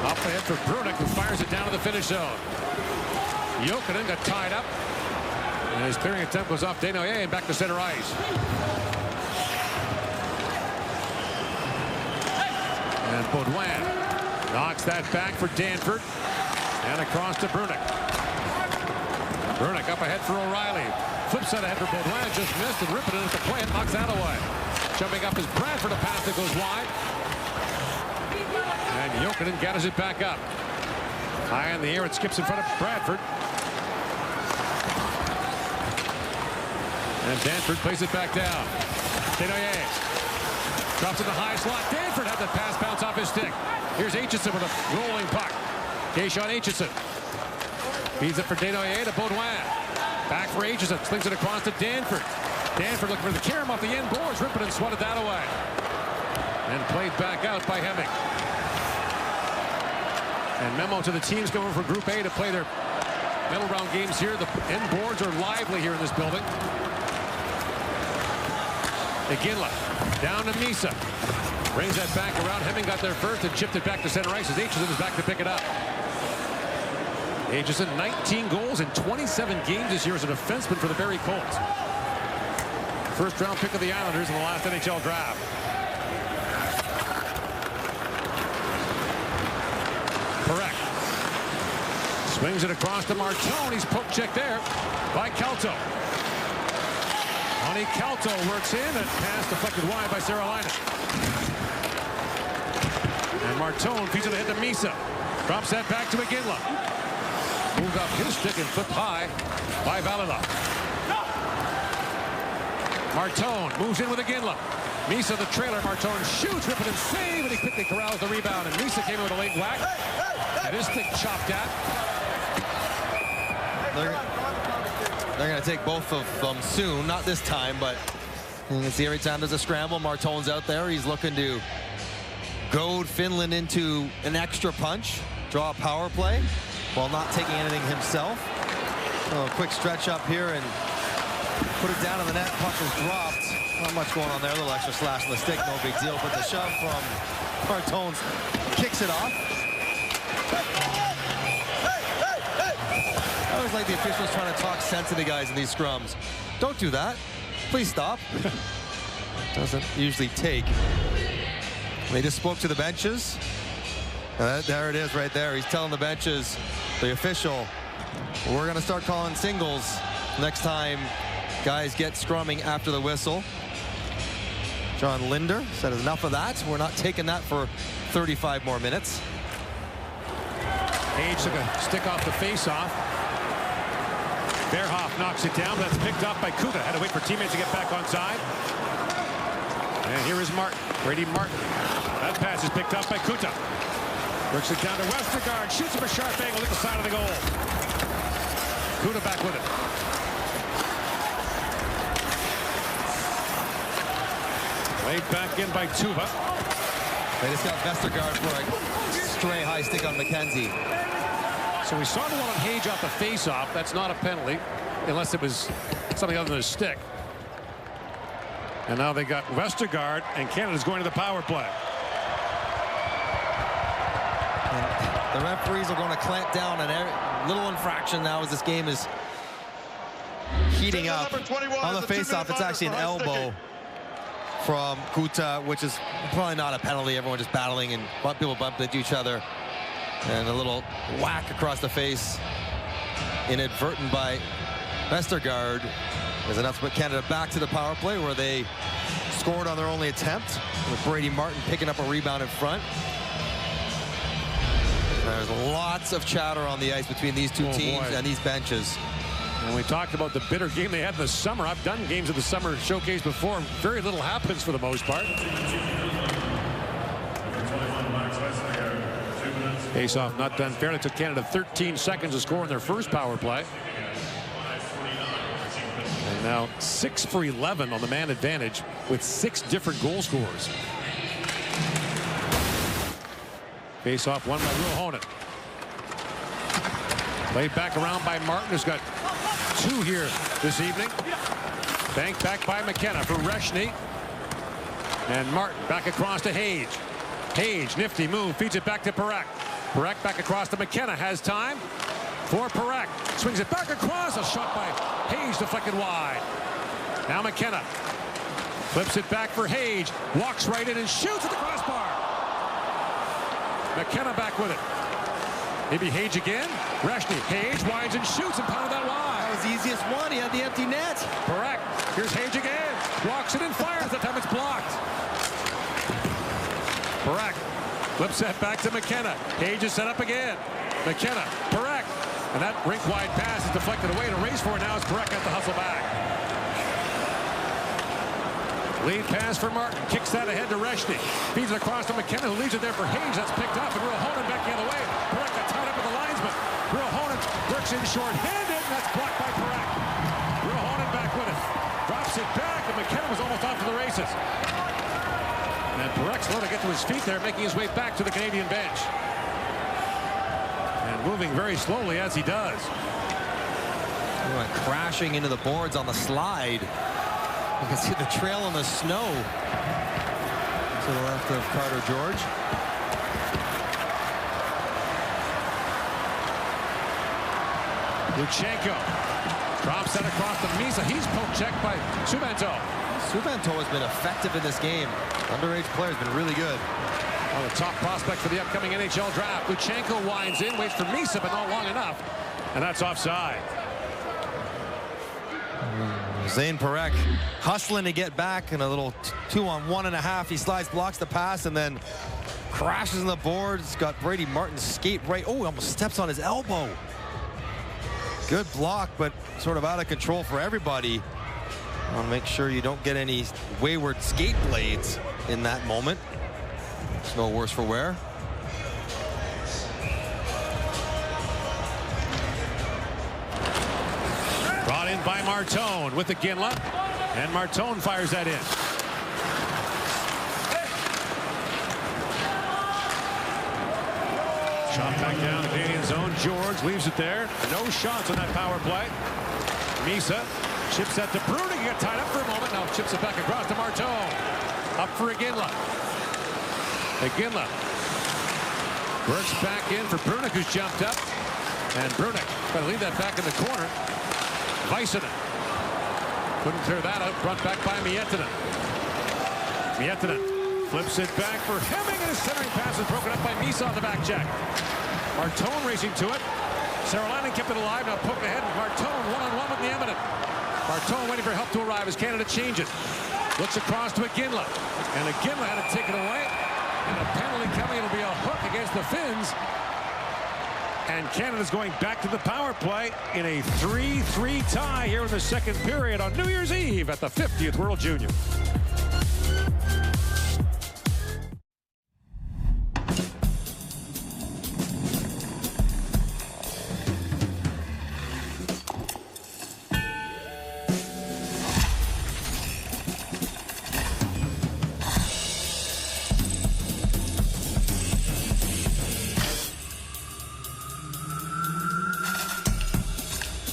Up ahead for Brunik, who fires it down to the finish zone. Jokinen got tied up. And his clearing attempt goes off Desnoyers and back to center ice. And Baudouin knocks that back for Danford. And across to Brunik. Brunik up ahead for O'Reilly. Flips that ahead for Baudouin. Just missed and ripping it at the plate. Knocks that away. Jumping up is Bradford. A pass that goes wide. And Jokinen gathers it back up. High in the air. It skips in front of Bradford. And Danford plays it back down. Desnoyers drops in the high slot. Danford had the pass bounce off his stick. Here's Aitchison with a rolling puck. Keishon Aitchison feeds it for Desnoyers to Baudouin. Back for Aitchison. Slings it across to Danford. Danford looking for the carom off the end boards. Ripping and swatted that away. And played back out by Hemming. And memo to the teams going for Group A to play their medal round games here. The end boards are lively here in this building. Iginla down to Misa. Brings that back around. Hemming got there first and chipped it back to center ice as Aitchison is back to pick it up. Aitchison, 19 goals in 27 games this year as a defenseman for the Barrie Colts. First round pick of the Islanders in the last NHL draft. Correct. Swings it across to Martone. He's poke checked there by Kelto. Ani Kelto works in and pass deflected wide by Saralainen. And Martone feeds it ahead to Misa. Drops that back to Iginla. Moved off his stick and flipped high by Valila. Martone moves in with Iginla. Misa the trailer. Martone shoots, rip it and save, and he quickly corrals the rebound. And Misa came in with a late whack. And his stick chopped at. They're going to take both of them soon. Not this time, but you can see every time there's a scramble, Martone's out there. He's looking to goad Finland into an extra punch, draw a power play, while not taking anything himself. So a quick stretch up here and put it down in the net. Puck is dropped. Not much going on there. A little extra slash on the stick, no big deal. But the shove from Martone's kicks it off. I always like the officials trying to talk sense to the guys in these scrums. Don't do that. Please stop. Doesn't usually take. They just spoke to the benches. There it is right there. He's telling the benches, the official, we're going to start calling singles next time guys get scrumming after the whistle. John Linder said enough of that. We're not taking that for 35 more minutes. Page took a stick off the face-off. Bearhoff knocks it down. That's picked up by Kuta. Had to wait for teammates to get back on side. And here is Martin. Brady Martin. That pass is picked up by Kuta. Works it down to Westergaard. Shoots him a sharp angle at the side of the goal. Kuta back with it. Laid back in by Tuva. They just got Westergaard for a stray high stick on McKenzie. So we saw the one on Hage off the face-off. That's not a penalty, unless it was something other than a stick. And now they got Westergaard, and Canada's going to the power play. And the referees are going to clamp down on every little infraction now as this game is heating up. On the face-off, it's actually an elbow from Kuta, which is probably not a penalty. Everyone just battling and people bumped into each other. And a little whack across the face, inadvertent by Westergaard. Is enough to put Canada back to the power play where they scored on their only attempt, with Brady Martin picking up a rebound in front. There's lots of chatter on the ice between these two teams and these benches. And we talked about the bitter game they had in the summer. I've done games of the summer showcase before. Very little happens for the most part. Face-off not done fairly. Took Canada 13 seconds to score in their first power play. And now 6 for 11 on the man advantage with 6 different goal scorers. Face-off won by Ruohonen. Played back around by Martin, who's got 2 here this evening. Banked back by McKenna for Reshny. And Martin back across to Hage. Hage, nifty move, feeds it back to Parak. Parak back across to McKenna, has time for Parak. Swings it back across, a shot by Hage deflected wide. Now McKenna flips it back for Hage, walks right in and shoots at the crossbar. McKenna back with it. Maybe Hage again. Reshny, Hage winds and shoots and pounded that wide. That was the easiest one. He had the empty net. Parak, here's Hage again. Walks it and fires. That time it's blocked. Parak flips that back to McKenna. Hage is set up again. McKenna, Parak. And that rink-wide pass is deflected away to race for it. Now it's Parak at the hustle back. Lead pass for Martin. Kicks that ahead to Reshny. Feeds it across to McKenna, who leaves it there for Hage. That's picked up. And Ruohonen back the other way. Parak got tied up with the linesman. Ruohonen works in short-handed. And that's blocked by Parak. Ruohonen back with it. Drops it back. And McKenna was almost off to the races. And Parek's slow to get to his feet there, making his way back to the Canadian bench. And moving very slowly as he does. He went crashing into the boards on the slide. You can see the trail in the snow to the left of Carter George. Luchenko drops that across to Misa. He's poke checked by Subanto. Subanto has been effective in this game. Underage player has been really good. Well, the top prospect for the upcoming NHL draft. Luchenko winds in, waits for Misa, but not long enough. And that's offside. Zane Parekh hustling to get back in a little 2-on-1.5. He slides, blocks the pass, and then crashes in the boards. Got Brady Martin skate right. Oh, he almost steps on his elbow. Good block, but sort of out of control for everybody. I'll make sure you don't get any wayward skate blades in that moment. It's no worse for wear. Brought in by Martone with the Ginla, and Martone fires that in. Shot back down the Canadian zone. George leaves it there. No shots on that power play. Misa chips that to Bruning. He got tied up for a moment. Now chips it back across to Martone. Up for Iginla. Iginla works back in for Bruning, who's jumped up. And Bruning got to leave that back in the corner. Väisänen couldn't clear that out. Brought back by Miettinen. Miettinen flips it back for Hemming, and his centering pass is broken up by Misa on the back check. Martone racing to it. Saralainen kept it alive. Now poke ahead. Martone one-on-one with Nieminen. Martone waiting for help to arrive as Canada changes. Looks across to Iginla. And Iginla had it taken away. And a penalty coming. It'll be a hook against the Finns. And Canada's going back to the power play in a 3-3 tie here in the second period on New Year's Eve at the 50th World Junior.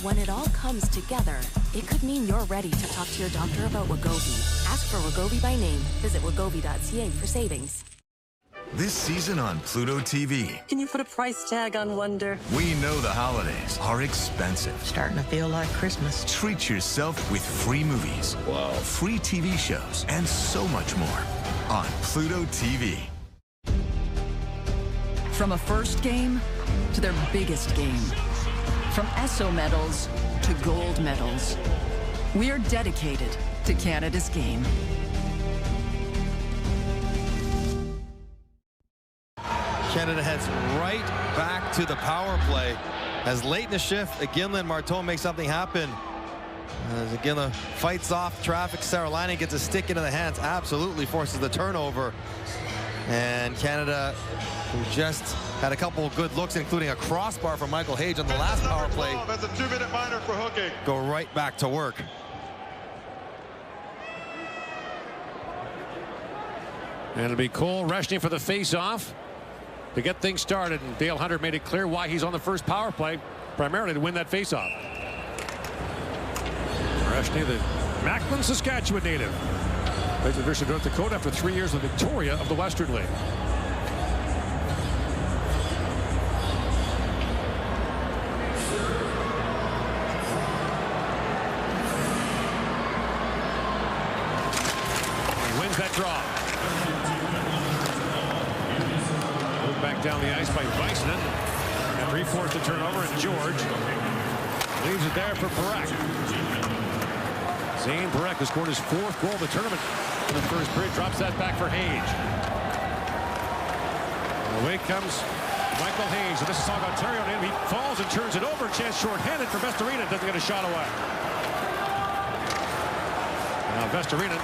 When it all comes together, it could mean you're ready to talk to your doctor about Wegovy. Ask for Wegovy by name. Visit wegovy.ca for savings. This season on Pluto TV, Can you put a price tag on wonder? we know the holidays are expensive. Starting to feel like Christmas. Treat yourself with free movies, free TV shows, and so much more on Pluto TV. From a first game to their biggest game. From ESSO medals to gold medals. We are dedicated to Canada's game. Canada heads right back to the power play. As late in the shift, Iginla and Martone make something happen. As Iginla fights off traffic, Saralainen gets a stick into the hands, absolutely forces the turnover. And Canada, who just had a couple of good looks, including a crossbar from Michael Hage on the last power play, that's a 2-minute minor for hooking. go right back to work. And it'll be Cole Reshny for the face-off to get things started. And Dale Hunter made it clear why he's on the first power play, primarily to win that face-off. Reshny, the Macklin, Saskatchewan native. Plays with University of North Dakota after 3 years with Victoria of the Western League. He wins that draw. Moved back down the ice by Väisänen. And reforced the turnover, and George leaves it there for Parekh. Zane Parekh, who scored his 4th goal of the tournament in the first period, drops that back for Hage. And away comes Michael Hage. The Mississauga, Ontario native. He falls and turns it over. Chance shorthanded for Vestorinen. Doesn't get a shot away. Now Vestorinen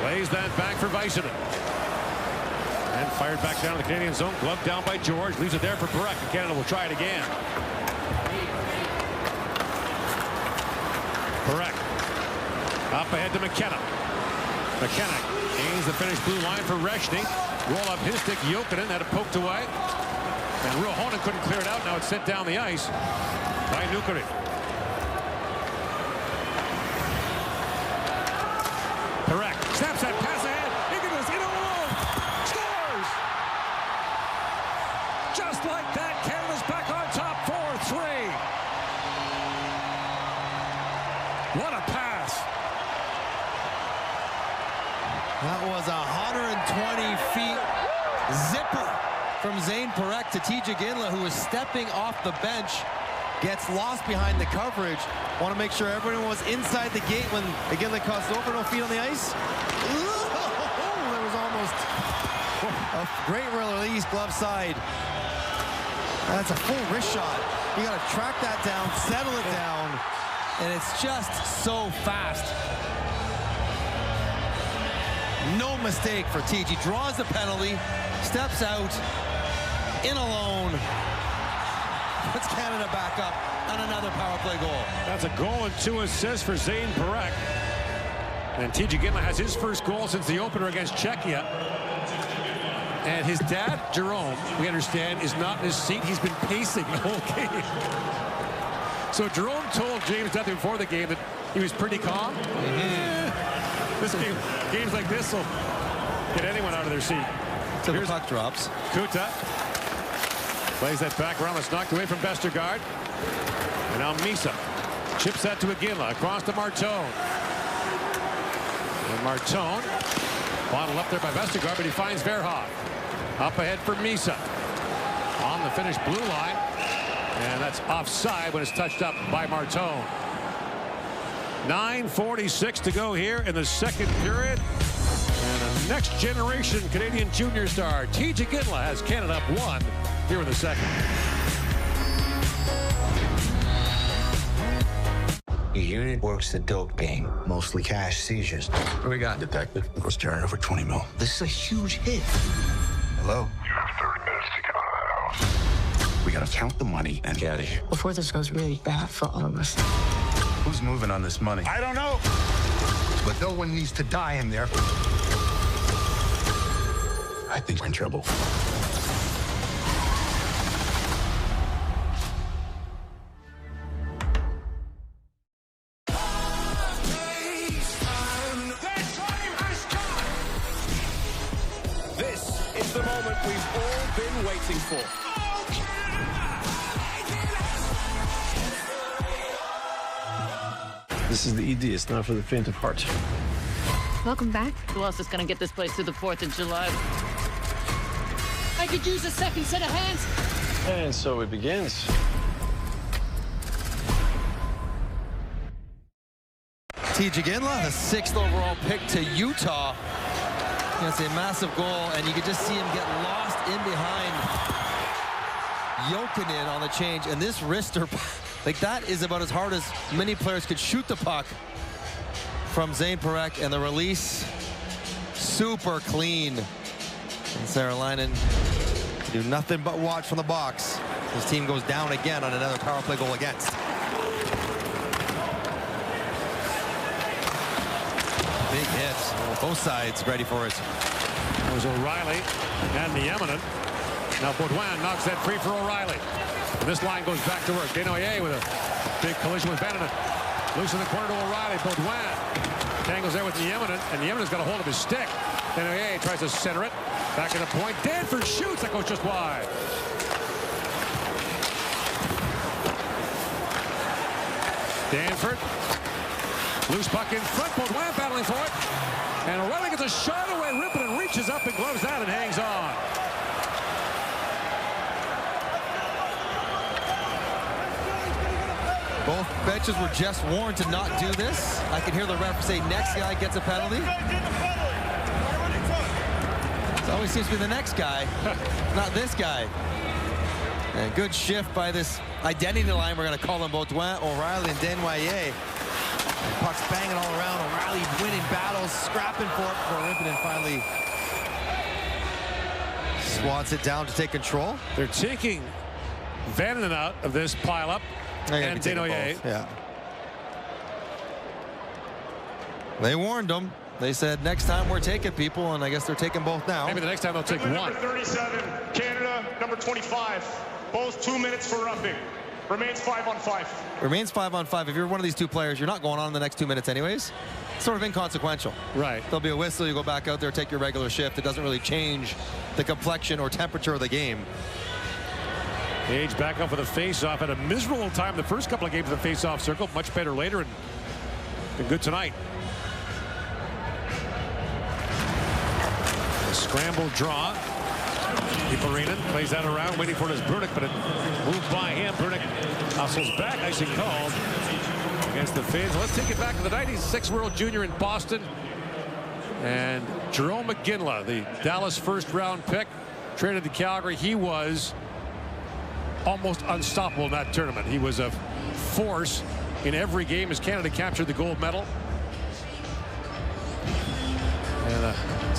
lays that back for Väisänen. And fired back down to the Canadian zone. Glove down by George. Leaves it there for Parekh. And Canada will try it again. Parekh. Up ahead to McKenna. McKenna aims the finished blue line for Reshny. Roll up his stick. Jokinen had it poked away. And Ruohonen couldn't clear it out. Now it's sent down the ice by Nukari. like that, Canada's back on top 4-3. What a pass. That was 120 feet zipper from Zane Perek to TJ Ginla, who was stepping off the bench. Gets lost behind the coverage. Want to make sure everyone was inside the gate when Ginla crossed over. No feet on the ice. There was almost a great release, glove side. That's a full wrist shot. You got to track that down, settle it down, and it's just so fast. No mistake for TG. Draws the penalty, steps out, in alone. Puts Canada back up on another power play goal. That's a goal and 2 assists for Zane Perek. And TJ Ginla has his first goal since the opener against Czechia. And his dad, Jerome, we understand, is not in his seat. He's been pacing the whole game. So Jerome told James Duthie before the game that he was pretty calm. This games like this will get anyone out of their seat. So the puck drops. Kuta plays that back around. It's knocked away from Vestergaard. And now Misa chips that to Ginla across to Martone. And Martone bottled up there by Vestergaard, but he finds Verhoff. Up ahead for Misa. On the Finnish blue line. And that's offside when it's touched up by Martone. 9:46 to go here in the second period. And a next generation Canadian junior star, TJ Ginla, has Canada up 1 here in the second. The unit works the dope game, mostly cash seizures. What we got? Detective was carrying over 20 mil. This is a huge hit. Hello? You have 30 minutes to get out of the house. We gotta count the money and get out of here. Before this goes really bad for all of us. Who's moving on this money? I don't know. But no one needs to die in there. I think we're in trouble. This is the moment we've all been waiting for. This is the ED. It's not for the faint of heart. Welcome back. Who else is going to get this place through the 4th of July? I could use a second set of hands. And so it begins. TJ Ginla, the 6th overall pick to Utah. That's a massive goal, and you could just see him get lost in behind Jokinen on the change. And this wrister, like that is about as hard as many players could shoot the puck from Zane Perek, and the release super clean. And Saarelainen do nothing but watch from the box. His team goes down again on another power play goal against. Big hits. Both sides ready for it. That was O'Reilly and the eminent. Now Baudouin knocks that free for O'Reilly. And this line goes back to work. Desnoyers with a big collision with Vandernon. Loose in the corner to O'Reilly. Baudouin tangles there with the eminent, and the eminent's got a hold of his stick. Desnoyers tries to center it. Back at the point. Danford shoots. That goes just wide. Danford. Loose puck in front. Baudouin battling for it. And O'Reilly gets a shot away. Rippon reaches up and gloves that and hangs on. Both benches were just warned to not do this. I can hear the ref say next guy gets a penalty. It always seems to be the next guy, not this guy. And good shift by this identity line. We're going to call them Baudouin, O'Reilly, and Desnoyers. Pucks banging all around. O'Reilly winning battles, scrapping for it before Rippon finally swats it down to take control. They're taking Vandernon out of this pileup. And Desnoyers. Yeah. They warned them. They said next time we're taking people, and I guess they're taking both now. Maybe the next time they'll take one. Number 37, Canada, number 25. Both 2 minutes for roughing. Remains 5-on-5. Remains 5-on-5. If you're one of these two players, you're not going on in the next 2 minutes anyways. It's sort of inconsequential. Right. There'll be a whistle. You go back out there, take your regular shift. It doesn't really change the complexion or temperature of the game. Page back up with a face-off. Had a miserable time the first couple of games of the face-off circle. Much better later, and been good tonight. A scramble draw. Iparinen plays that around, waiting for his Brunick, but it moved by him. Brunick hustles back, nicely called against the Finns. Let's take it back to the 96 World Junior in Boston. And Jerome McGinley, the Dallas first-round pick, traded to Calgary. He was almost unstoppable in that tournament. He was a force in every game as Canada captured the gold medal. And a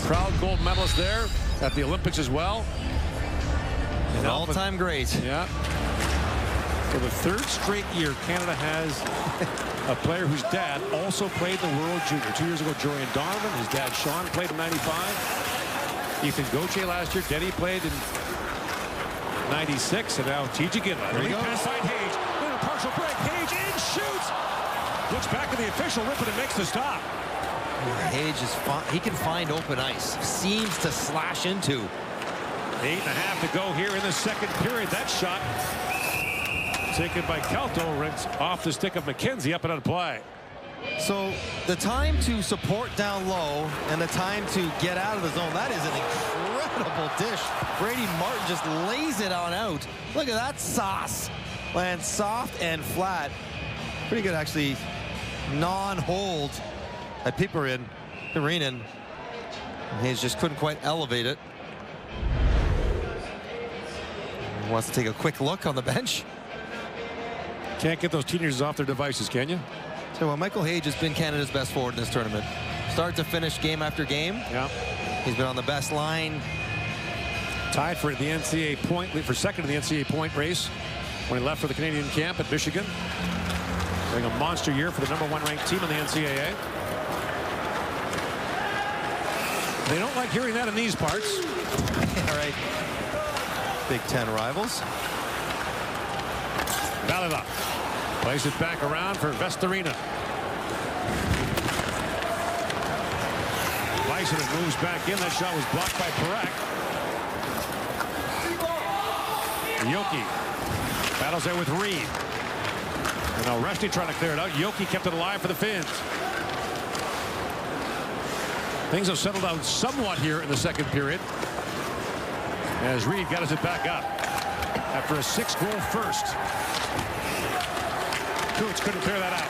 proud gold medalist there at the Olympics as well. An all-time great. Yeah. For the third straight year, Canada has a player whose dad also played the World Junior. 2 years ago, Jorian Donovan. His dad, Sean, played in '95. Ethan Gauthier last year. Denny played in '96. And now TJ Ginla. There he goes. Pass side Hage. Then a partial break. Hage in, shoots. Looks back at the official. Rippon makes the stop. Hage is he can find open ice. Seems to slash into. 8.5 to go here in the second period. That shot taken by Calto, rips off the stick of McKenzie, up and out of play. So the time to support down low and the time to get out of the zone, that is an incredible dish. Brady Martin just lays it on out. Look at that sauce. Lands soft and flat. Pretty good, actually. Non-hold at Iparinen. He just couldn't quite elevate it. He wants to take a quick look on the bench. Can't get those teenagers off their devices, can you? So well, Michael Hage has been Canada's best forward in this tournament. Start to finish, game after game. Yeah. He's been on the best line. Tied for the NCAA point, for second in the NCAA point race when he left for the Canadian camp at Michigan. Having a monster year for the #1 ranked team in the NCAA. They don't like hearing that in these parts. All right. Big Ten rivals. Valila plays it back around for Vestarina. Bison moves back in. That shot was blocked by Parak. Yoki battles there with Reed. And now Resty trying to clear it out. Yoki kept it alive for the Finns. Things have settled down somewhat here in the second period as Reed got it back up after a 6-goal first. Coots couldn't clear that out.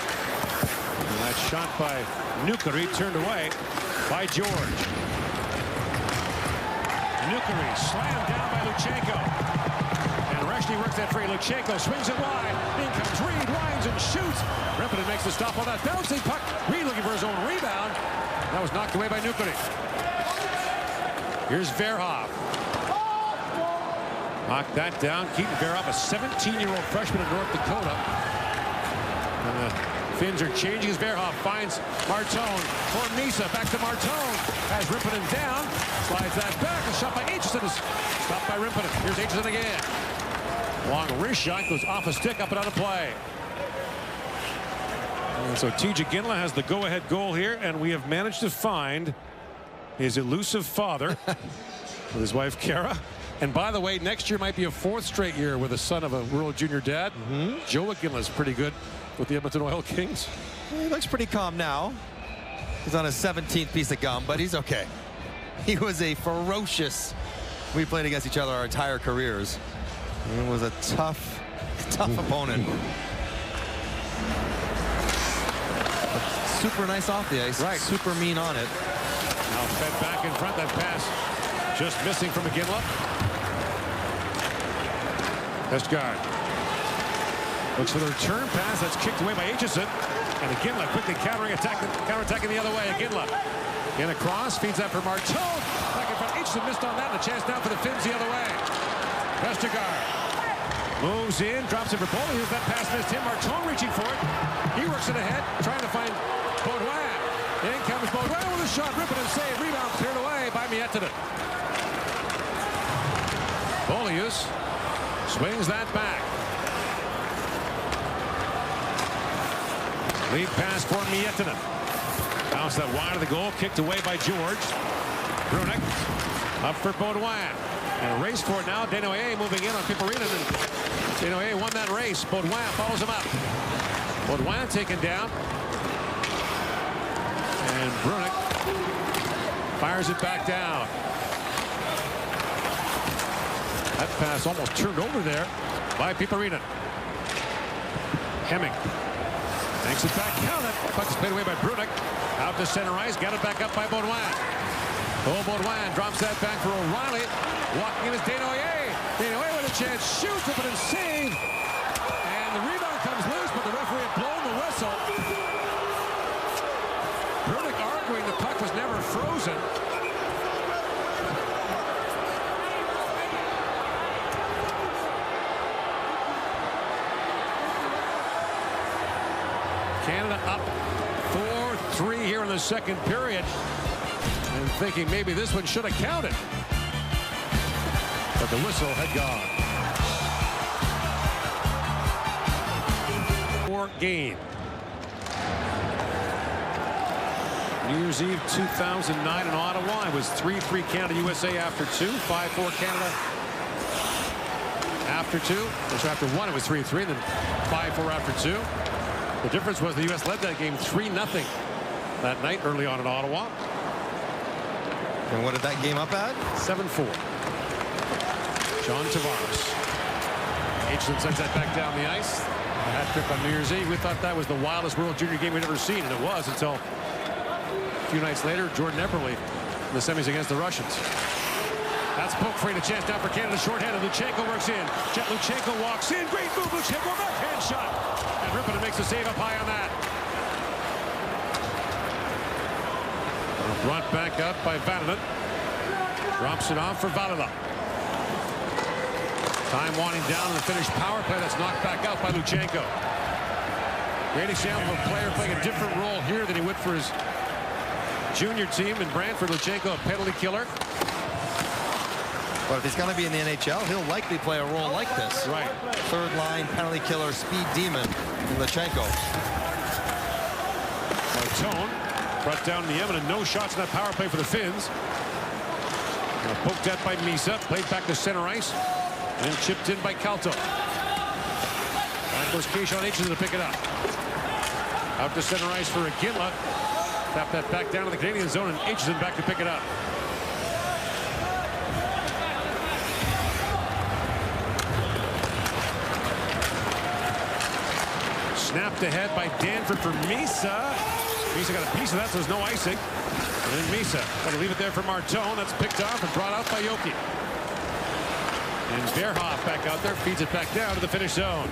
And that shot by Nukari turned away by George. Nukari slammed down by Luchenko. And Resty works that free. Luchenko swings it wide. In comes Reed, winds and shoots. Rippon makes the stop on that bouncing puck. Reed looking for his own rebound. That was knocked away by Nukari. Here's Verhoff. Knocked that down. Keaton Verhoff, a 17-year-old freshman in North Dakota. And the Finns are changing as Verhoff finds Martone for Misa. Back to Martone. Has Rippon down. Slides that back. A shot by Aitchison is stopped by Rippon. Here's Aitchison again. Long wrist shot goes off a stick, up and out of play. And so TJ Ginla has the go-ahead goal here, and we have managed to find his elusive father with his wife Kara. And by the way, next year might be a 4th straight year with a son of a World Junior dad. Joe Ginla's pretty good with the Edmonton Oil Kings. He looks pretty calm now. He's on his 17th piece of gum, but he's okay. He was a ferocious. We played against each other our entire careers. It was a tough opponent. Super nice off the ice. Right. Super mean on it. Now fed back in front. That pass just missing from McGinley. Vestergaard looks for the return pass. That's kicked away by Aitchison. And Ginla quickly counterattacking the other way. Ginla in across, feeds that for Martone. Back in front. Aitchison missed on that. And a chance now for the Finns the other way. Vestergaard moves in, drops it for Boley. Here's that pass missed him. Martone reaching for it. He works it ahead, trying to find Baudouin. In comes Baudouin with a shot. Rippon and save. Rebound cleared away by Miettinen. Beaulieu swings that back. Lead pass for Miettinen. Bounce that wide of the goal. Kicked away by George. Brunick up for Baudouin. And a race for it now. Desnoyers moving in on Iparinen. Desnoyers won that race. Baudouin follows him up. Baudouin taken down. And Brunick fires it back down. That pass almost turned over there by Piperinen. Hemming takes it back. Count it. Puck's played away by Brunick. Out to center ice. Got it back up by Baudouin. Baudouin drops that back for O'Reilly. Walking in is Desnoyers. Desnoyers with a chance. Shoots it, but it's saved. And the rebound comes loose, but the referee had blown the whistle. Brunick arguing the puck was never frozen. Canada up 4-3 here in the second period. And thinking maybe this one should have counted. But the whistle had gone. Game. New Year's Eve 2009 in Ottawa. It was 3-3 Canada USA after 2. 5-4 Canada after 2. So after 1 it was 3-3. Then 5-4 after 2. The difference was the U.S. led that game 3-0 that night early on in Ottawa. And what did that game up at? 7-4. John Tavares. Aitchison sends that back down the ice. A hat trick on New Year's Eve. We thought that was the wildest World Junior game we'd ever seen, and it was until a few nights later, Jordan Eberle in the semis against the Russians. That's poke free, a chance down for Canada, shorthanded. Luchenko works in. Jet Luchenko walks in. Great move, Luchenko, backhand shot. And Rippon makes the save up high on that. Brought back out by Vatanen. Drops it off for Valila. Time winding down in the Finnish power play. That's knocked back out by Luchenko. Great example of a player playing a different role here than he would for his junior team in Brantford. Luchenko, a penalty killer. But if he's going to be in the NHL, he'll likely play a role like this. Right. Third line penalty killer, speed demon, Luchenko. Martone brought down the Emin, and no shots in that power play for the Finns. Poked at by Misa, played back to center ice, and chipped in by Calto. Back goes Keishon Aitchison to pick it up. Out to center ice for Iginla. Tap that back down to the Canadian zone, and Aitchison back to pick it up. Snapped ahead by Danford for Misa. Misa got a piece of that, so there's no icing. And then Misa got to leave it there for Martone. That's picked off and brought out by Yoki. And Verhoff back out there, feeds it back down to the Finnish zone.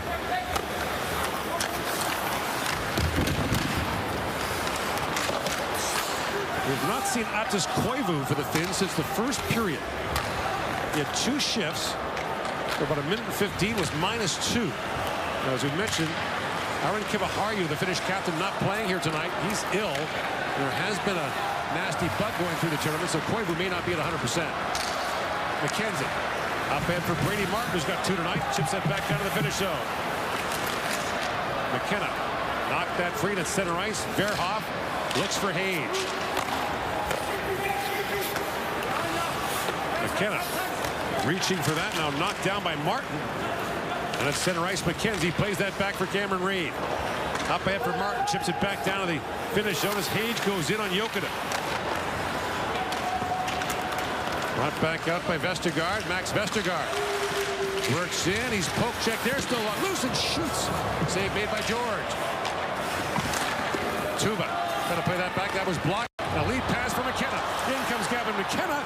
We've not seen Attes Koivu for the Finns since the first period. He had 2 shifts. For about a minute and 15 was -2. Now, as we mentioned, Aaron Kiviharju, the Finnish captain, not playing here tonight. He's ill. There has been a nasty bug going through the tournament, so Koivu may not be at 100%. McKenzie up ahead for Brady Martin, who's got 2 tonight. Chips that back down to the Finnish zone. McKenna knocked that free to center ice. Verhoff looks for Hage. McKenna reaching for that, now knocked down by Martin. And at center ice, McKenzie plays that back for Cameron Reid. Up ahead for Martin, chips it back down to the Finnish zone as Hage goes in on Jokinen. Brought back out by Vestergaard. Max Vestergaard works in. He's poke checked there, still loose and shoots. Save made by George. Tuba got to play that back. That was blocked. A lead pass for McKenna. In comes Gavin McKenna.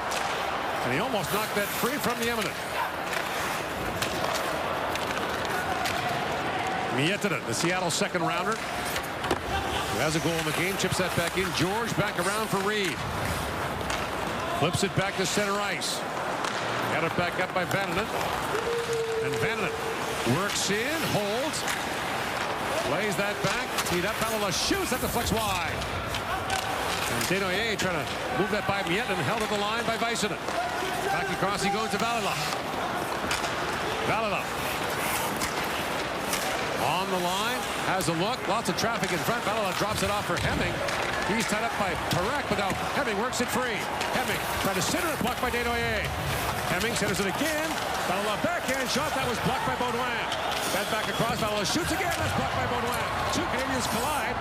And he almost knocked that free from the Eminent. Miettinen, the Seattle second rounder, who has a goal in the game, chips that back in. George back around for Reid. Flips it back to center ice. Got it back up by Vatanen. And Vatanen works in, holds, lays that back, teed up. Valila shoots, that deflects wide. And Desnoyers trying to move that by Miettinen, held at the line by Väisänen. Back across he goes to Valila. Valila on the line, has a look, lots of traffic in front. Valila drops it off for Hemming. He's tied up by Parekh, but now Hemming works it free. Hemming trying to center it, blocked by Desnoyers. Hemming centers it again. Valila backhand shot, that was blocked by Baudouin. That back across. Valo shoots again. That's blocked by Baudouin. Two Canadians collide.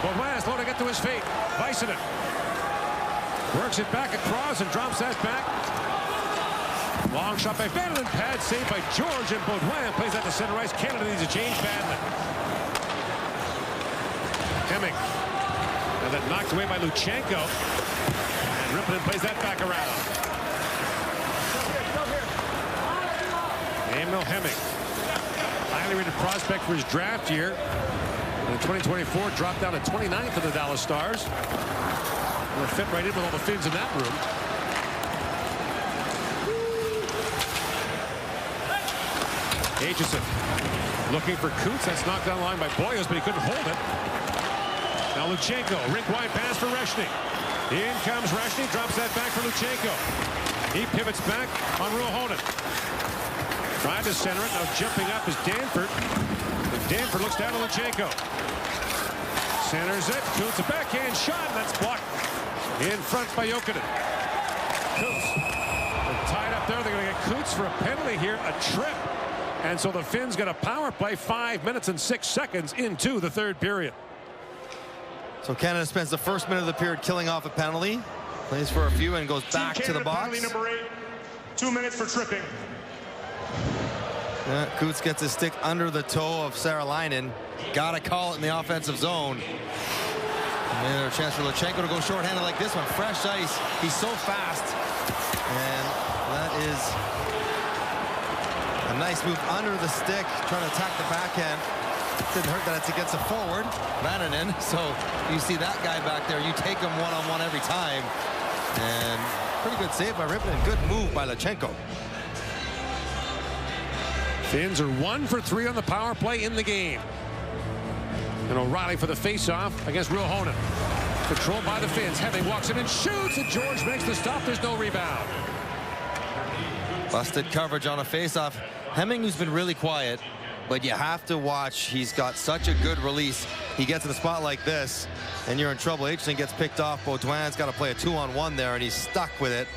Baudouin is slow to get to his feet. Väisänen works it back across and drops that back. Long shot by Finland. Pad saved by George, and Baudouin plays that to center ice. Canada needs a change badly. Hemming. And then knocked away by Luchenko. And Rippinen plays that back around. Emil Hemming. Highly rated prospect for his draft year. In 2024, dropped down to 29th for the Dallas Stars. Will fit right in with all the Finns in that room. Aitchison looking for Coots. That's knocked down the line by Boyos, but he couldn't hold it. Now Luchenko, rink wide pass for Reshny. In comes Reshny, drops that back for Luchenko. He pivots back on Ruohonen. Tried to center it, now jumping up is Danford. And Danford looks down to Luchenko. Centers it, Coots a backhand shot, and that's blocked in front by Jokinen. Coots, they're tied up there. They're going to get Coots for a penalty here, a trip. And so the Finns get a power play 5 minutes and 6 seconds into the third period. So Canada spends the first minute of the period killing off a penalty, plays for a few and goes back to the box. Penalty number 8, 2 minutes for tripping. Yeah, Coots gets his stick under the toe of Saarelainen. Gotta call it in the offensive zone. And another chance for Luchenko to go shorthanded like this one. Fresh ice. He's so fast. And that is a nice move under the stick, trying to attack the backhand. Didn't hurt that it's against a forward, Väänänen. So you see that guy back there. You take him one-on-one every time. And pretty good save by Rippinen. Good move by Luchenko. Finns are 1 for 3 on the power play in the game. And O'Reilly for the face-off against Ruohonen. Controlled by the Finns. Hemming walks in and shoots, and George makes the stop. There's no rebound. Busted coverage on a face-off. Hemming, who's been really quiet, but you have to watch. He's got such a good release. He gets in a spot like this, and you're in trouble. Aitchison gets picked off. Baudouin's got to play a 2-on-1 there, and he's stuck with it.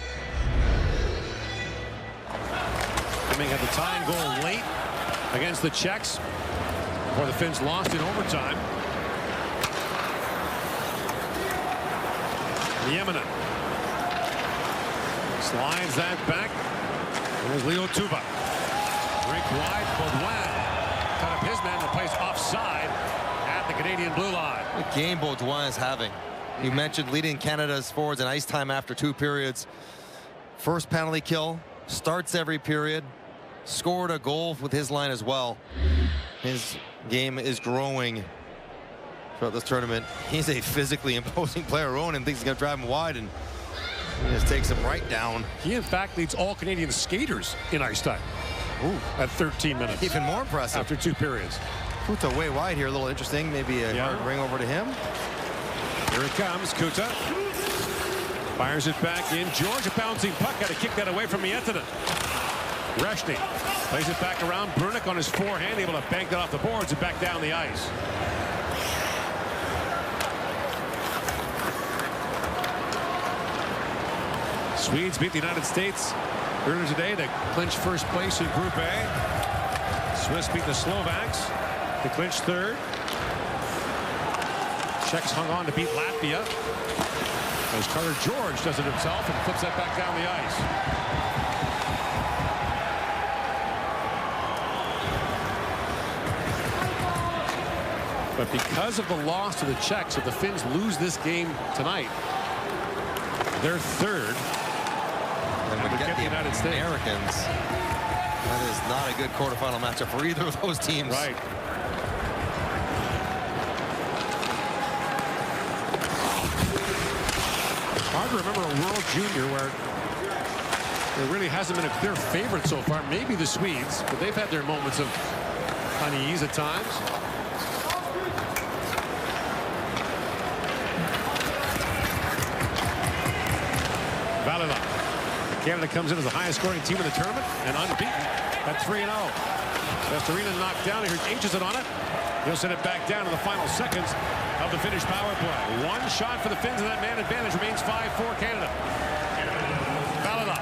Hemming had the tying goal late against the Czechs before the Finns lost in overtime. Nieminen slides that back. There's Leo Tuba. Rink wide. Baudouin cut up his man to place offside at the Canadian blue line. What game Baudouin is having. You mentioned leading Canada's forwards in ice time after 2 periods. First penalty kill. Starts every period. Scored a goal with his line as well. His game is growing throughout this tournament. He's a physically imposing player. Ronan thinks he's going to drive him wide, and he just takes him right down. He, in fact, leads all Canadian skaters in ice time. Ooh, at 13 minutes. Even more impressive. After 2 periods. Kuta way wide here, a little interesting. Maybe a hard ring over to him. Here it comes, Kuta. Fires it back in. George, a bouncing puck. Got to kick that away from Miettinen. Reshny plays it back around. Brunick on his forehand, able to bank that off the boards and back down the ice. Swedes beat the United States earlier today to clinch first place in Group A. Swiss beat the Slovaks to clinch third. Czechs hung on to beat Latvia. As Carter George does it himself and flips that back down the ice. But because of the loss to the Czechs, if the Finns lose this game tonight, they're third. And we get the United States. Americans. That is not a good quarterfinal matchup for either of those teams. Right. Hard to remember a World Junior where there really hasn't been a clear favorite so far. Maybe the Swedes, but they've had their moments of unease at times. Valila. Canada comes in as the highest scoring team in the tournament and unbeaten at 3-0. Vestarina knocked down. Here's Aitchison on it. He'll send it back down in the final seconds of the Finnish power play. One shot for the Finns, and that man advantage remains 5-4 Canada. Valila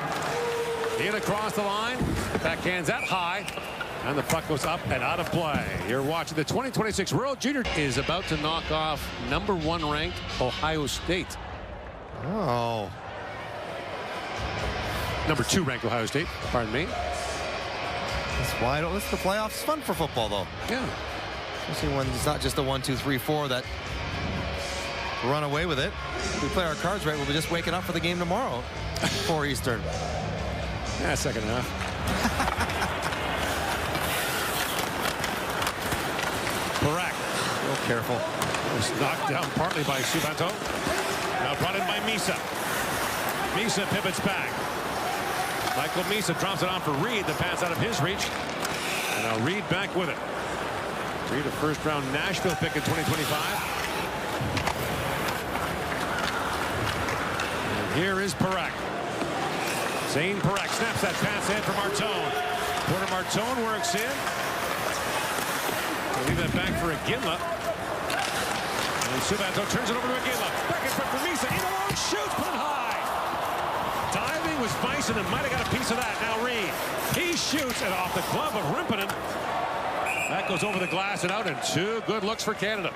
in across the line. Backhands that high. And the puck goes up and out of play. You're watching the 2026 World Junior is about to knock off #1 ranked Ohio State. Oh. #2 ranked Ohio State, pardon me. That's why it's the playoffs. It's fun for football, though. Yeah. Especially when it's not just a 1, 2, 3, 4 that run away with it. If we play our cards right, we'll be just waking up for the game tomorrow, 4 Eastern. Yeah, second half. Barak. Real careful. Was knocked down partly by Subanto. Now brought in by Misa. Misa pivots back. Michael Misa drops it on for Reed. The pass out of his reach. And now Reed back with it. Reed, a first-round Nashville pick in 2025. And here is Parak. Zane Parak snaps that pass in for Martone. Porter Martone works in. They'll leave that back for Iginla. And Subanto turns it over to Iginla. Back in front for Misa. In alone, shoots, put it high. Diving was Bison and might have got a piece of that. Now Reed. He shoots and off the glove of Rimpinen. That goes over the glass and out, and 2 good looks for Canada.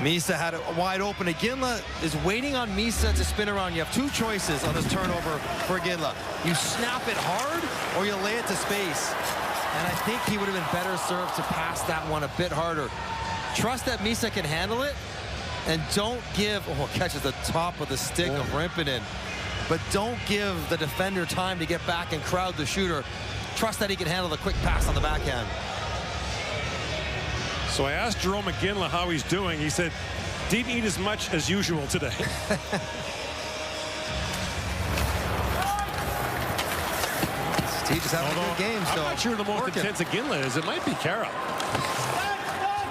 Misa had it wide open. Iginla is waiting on Misa to spin around. You have 2 choices on this turnover for Iginla. You snap it hard or you lay it to space. And I think he would have been better served to pass that one a bit harder. Trust that Misa can handle it, and don't give, catches the top of the stick of Rimpinen, but don't give the defender time to get back and crowd the shooter. Trust that he can handle the quick pass on the backhand. So I asked Jerome Iginla how he's doing. He said, didn't eat as much as usual today. He just having a good game. I'm not sure the most intense Iginla is. It might be Kara.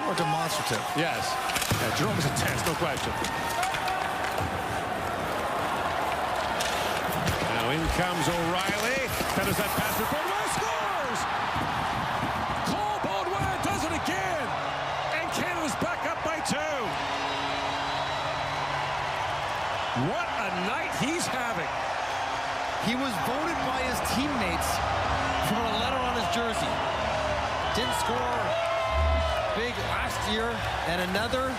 More demonstrative. Yes. Yeah, Jerome is intense, no question. Now in comes O'Reilly. That is that pass for Baudouin. Scores! Cole Baudouin does it again. And Canada's back up by 2. What a night he's having. He was voted by his teammates for a letter on his jersey. Didn't score big last year, and another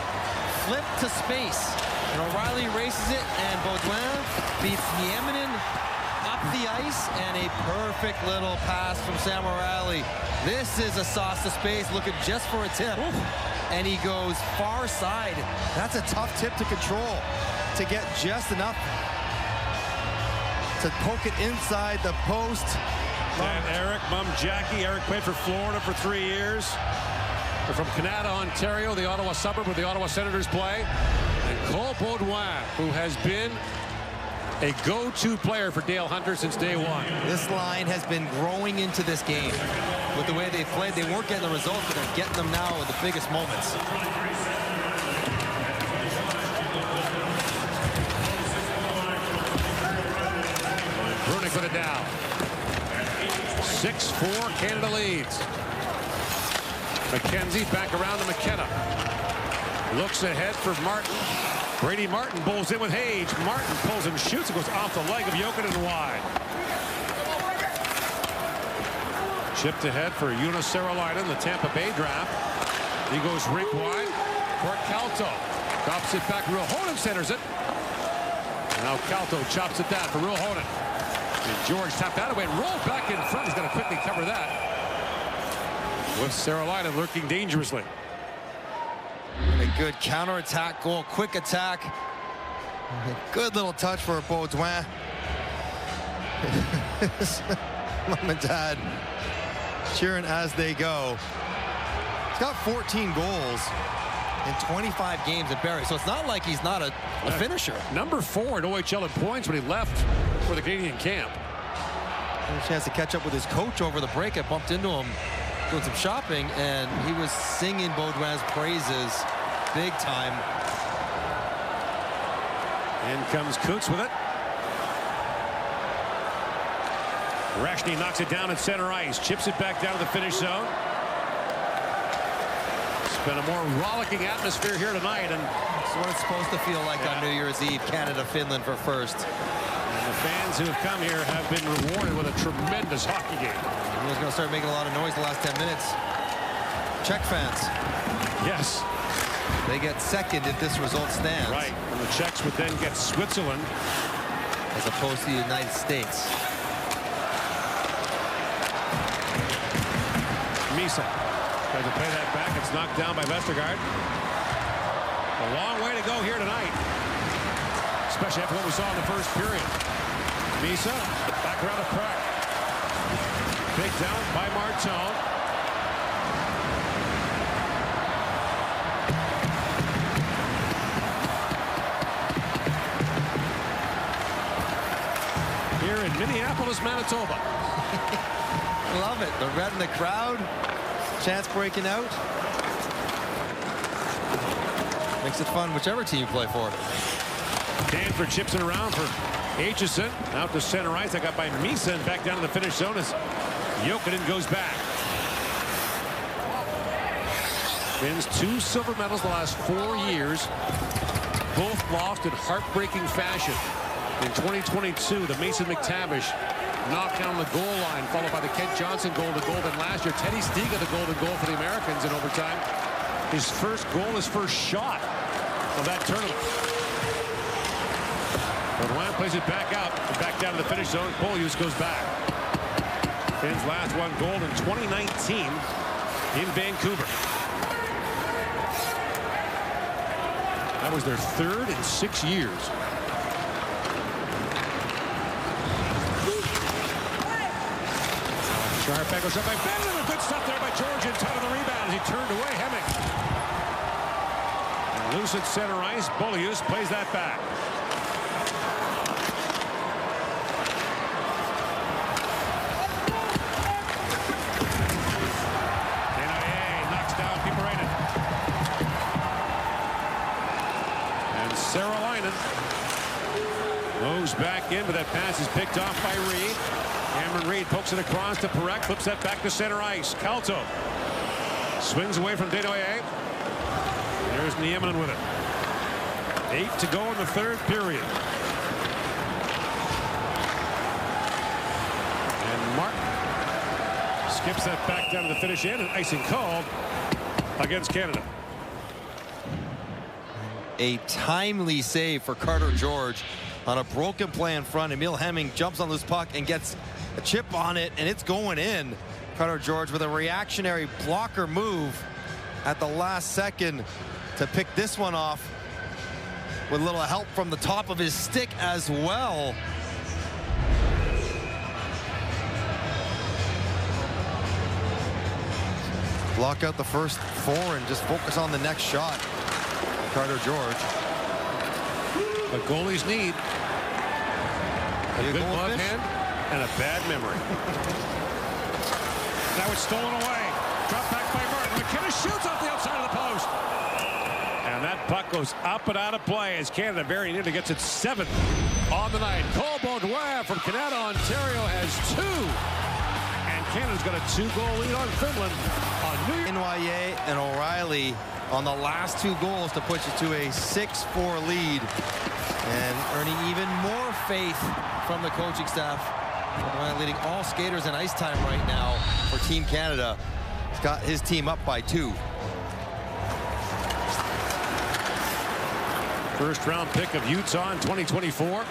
flip to space. And O'Reilly races it, and Baudouin beats Nieminen up the ice, and a perfect little pass from Sam O'Reilly. This is a sauce to space, looking just for a tip. And he goes far side. That's a tough tip to control, to get just enough to poke it inside the post. And Eric Mum-Jackie. Eric played for Florida for 3 years. They're from Canada, Ontario, the Ottawa suburb where the Ottawa Senators play. And Cole Baudouin, who has been a go-to player for Dale Hunter since day 1. This line has been growing into this game. With the way they played, they weren't getting the results, but they're getting them now at the biggest moments. Brunig put it down. 6-4, Canada leads. McKenzie back around to McKenna. Looks ahead for Martin. Brady Martin bowls in with Hage. Martin pulls and shoots. It goes off the leg of Jokinen wide. Chipped ahead for Jonas Saralainen, the Tampa Bay draft. He goes rink wide for Calto. Drops it back. Ruohonen centers it. Now Calto chops it down for Ruohonen. And George tapped that away and rolled back in front. He's going to quickly cover that. With Saralainen lurking dangerously. A good counterattack goal, quick attack. A good little touch for Baudouin. Mom and Dad cheering as they go. He's got 14 goals in 25 games at Barrie, so it's not like he's not a finisher. Number 4 at OHL in points when he left for the Canadian camp. Had a chance to catch up with his coach over the break. I bumped into him doing some shopping, and he was singing Baudouin's praises big time. In comes Kuntz with it. Rashny knocks it down at center ice, chips it back down to the finish zone. It's been a more rollicking atmosphere here tonight, and that's what it's supposed to feel like on New Year's Eve. Canada, Finland for first. And the fans who have come here have been rewarded with a tremendous hockey game. was going to start making a lot of noise the last 10 minutes. Czech fans. Yes. They get second if this result stands. Right. And the Czechs would then get Switzerland as opposed to the United States. Misa tries to play that back. It's knocked down by Vestergaard. A long way to go here tonight, especially after what we saw in the first period. Misa back around the crack. Picked down by Martone. Here in Minneapolis, Manitoba. Love it. The red in the crowd. Chance breaking out. Makes it fun whichever team you play for. Danford chips it around for Aitchison. Out to center ice. I got by Misa and back down to the finish zone as Jokinen goes back. Wins 2 silver medals the last 4 years. Both lost in heartbreaking fashion. In 2022, the Mason McTavish knockdown on the goal line, followed by the Kent Johnson goal to goal. Then last year, Teddy Stiga the golden goal for the Americans in overtime. His first goal, his first shot of that tournament. But Ryan plays it back out, and back down to the finish zone. Polius goes back. Finn's last one goal in 2019 in Vancouver. That was their 3rd in 6 years. Sharp goes up by Benjamin. Good stuff there by George in time of the rebound. He turned away Hemming. And loose at center ice. Beaulieu plays that back. Desnoyers knocks down Piiparainen. And Saralainen moves back in, but that pass is picked off by Reed. Cameron Reed pokes it across to Perek, flips that back to center ice. Calto swings away from Desnoyers. There's Nieminen with it. 8 to go in the 3rd period. And Martin skips that back down to the finish end, and icing called against Canada. A timely save for Carter George on a broken play in front. Emil Hemming jumps on this puck and gets a chip on it, and it's going in. Carter George with a reactionary blocker move at the last second to pick this one off with a little help from the top of his stick as well. Block out the first 4 and just focus on the next shot. Carter George. But goalies need a good glove hand and a bad memory. Now it's stolen away. Dropped back by Martin. McKinnon shoots off the outside of the post. And that puck goes up and out of play as Canada very nearly gets its 7th on the night. Cole Baudouin from Canada, Ontario has 2. And Canada's got a 2-goal lead on Finland on New Year's. Noyer and O'Reilly on the last 2 goals to push it to a 6-4 lead. And earning even more faith from the coaching staff. Leading all skaters in ice time right now for Team Canada. He's got his team up by 2. First round pick of Utah in 2024.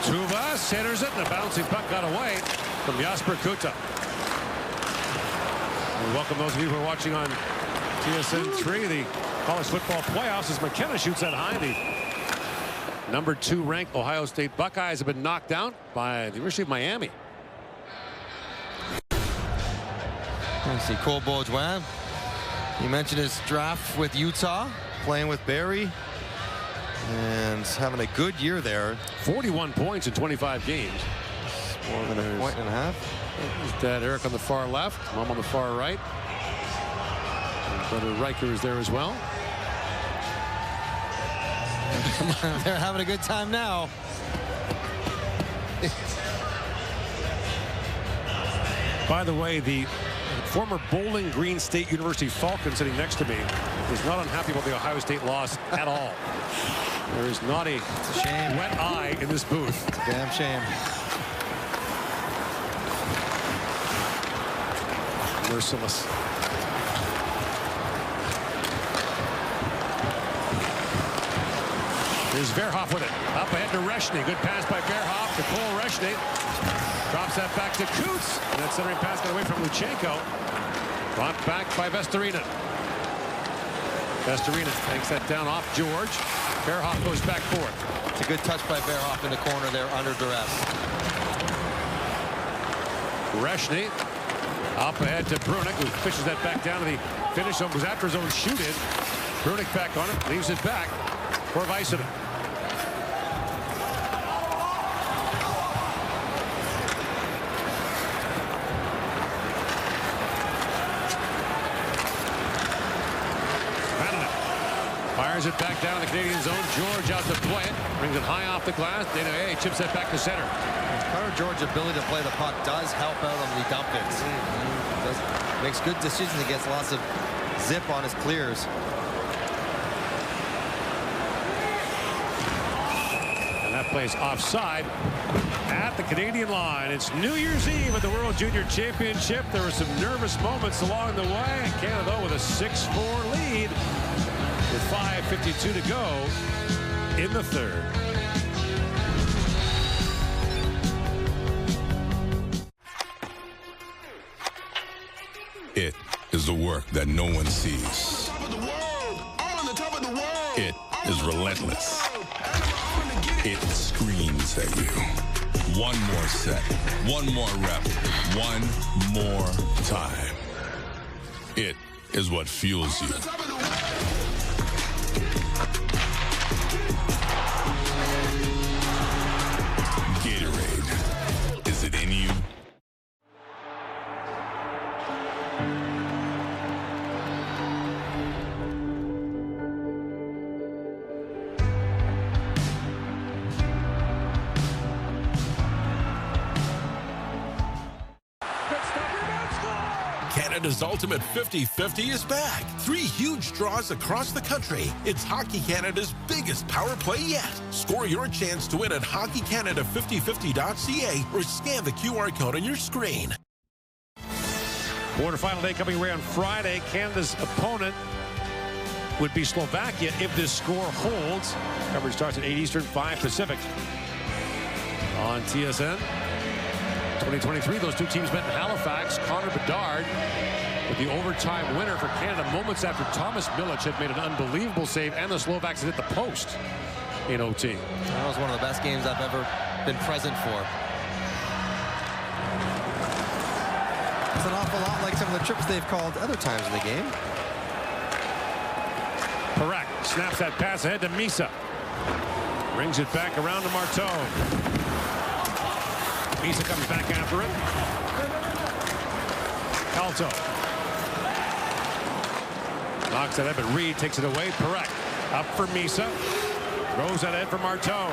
Tuva centers it, and the bouncing puck got away from Jasper Kuta. We welcome those of you who are watching on TSN 3, the college football playoffs, as McKenna shoots that high. The number 2 ranked Ohio State Buckeyes have been knocked down by the University of Miami. Let's see, Cole Baudouin. You mentioned his draft with Utah, playing with Barry, and having a good year there. 41 points in 25 games. More than a point and a half. Dad Eric on the far left, Mom on the far right. And brother Riker is there as well. They're having a good time now. By the way, the former Bowling Green State University Falcon sitting next to me is not unhappy about the Ohio State loss at all. There is not a shame. Wet eye in this booth. It's a damn shame. Merciless. Here's Verhoff with it. Up ahead to Reshny. Good pass by Verhoff to Cole Reshny. Drops that back to Coots. And that centering pass got away from Luchenko. Brought back by Vestorinen. Vestorinen takes that down off George. Verhoff goes back for it. It's a good touch by Verhoff in the corner there under duress. Reshny up ahead to Brunick, who fishes that back down to the finish zone. Goes after his own shoot-in. Brunick back on it. Leaves it back for Väisänen. Fires it back down in the Canadian zone. George out to play it. Brings it high off the glass. Dana chips that back to center. Carter George's ability to play the puck does help out on the dump-ins. Makes good decisions and gets lots of zip on his clears. And that plays offside at the Canadian line. It's New Year's Eve at the World Junior Championship. There were some nervous moments along the way. And Canada with a 6-4 lead with 5:52 to go in the third. It is the work that no one sees. It is relentless. It screams at you. One more set, one more rep, one more time. It is what fuels you. Gatorade. Is it in you? Canada's Ultimate 50-50 is back. 3 huge draws across the country. It's Hockey Canada's biggest power play yet. Score your chance to win at hockeycanada5050.ca or scan the QR code on your screen. Quarterfinal day coming away on Friday. Canada's opponent would be Slovakia if this score holds. Coverage starts at 8 Eastern, 5 Pacific on TSN. 2023, those two teams met in Halifax. Connor Bedard with the overtime winner for Canada moments after Thomas Milic had made an unbelievable save and the Slovaks had hit the post in OT. That was one of the best games I've ever been present for. It's an awful lot like some of the trips they've called other times in the game. Parak snaps that pass ahead to Misa. Brings it back around to Marteau. Misa comes back after it. Calto. Knocks it up, but Reed takes it away. Parak up for Misa. Throws that ahead for Marteau.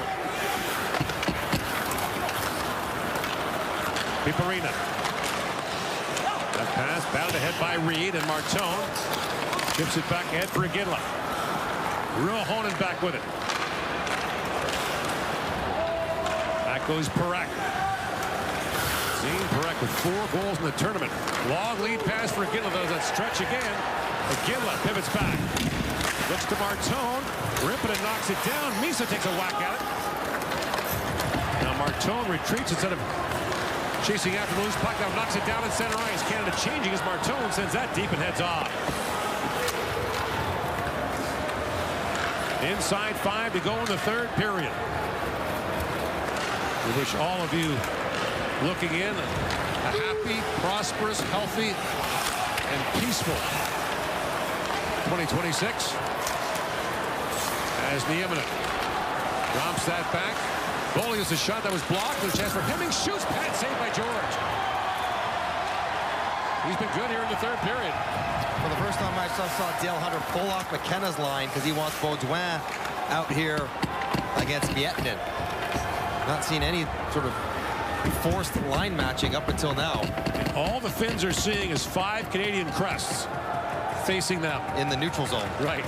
Piperina. That pass batted ahead by Reed, and Marteau chips it back ahead for Iginla. Ruohonen back with it. Back goes Parak. Parak with 4 goals in the tournament. Long lead pass for Iginla. Does that stretch again. Iginla pivots back. Looks to Martone. Rippon knocks it down. Misa takes a whack at it. Now Martone retreats instead of chasing after the loose puck. Now knocks it down in center ice. Canada changing as Martone sends that deep and heads off. Inside 5 to go in the third period. We wish all of you looking in a happy, prosperous, healthy, and peaceful 2026 as Nieminen drops that back. Bowling is a shot that was blocked. The chance for Hemming shoots. Pad saved by George. He's been good here in the third period. For the first time I saw Dale Hunter pull off McKenna's line because he wants Baudouin out here against Miettinen. Not seen any sort of forced line matching up until now. All the Finns are seeing is 5 Canadian crests facing them in the neutral zone. Right.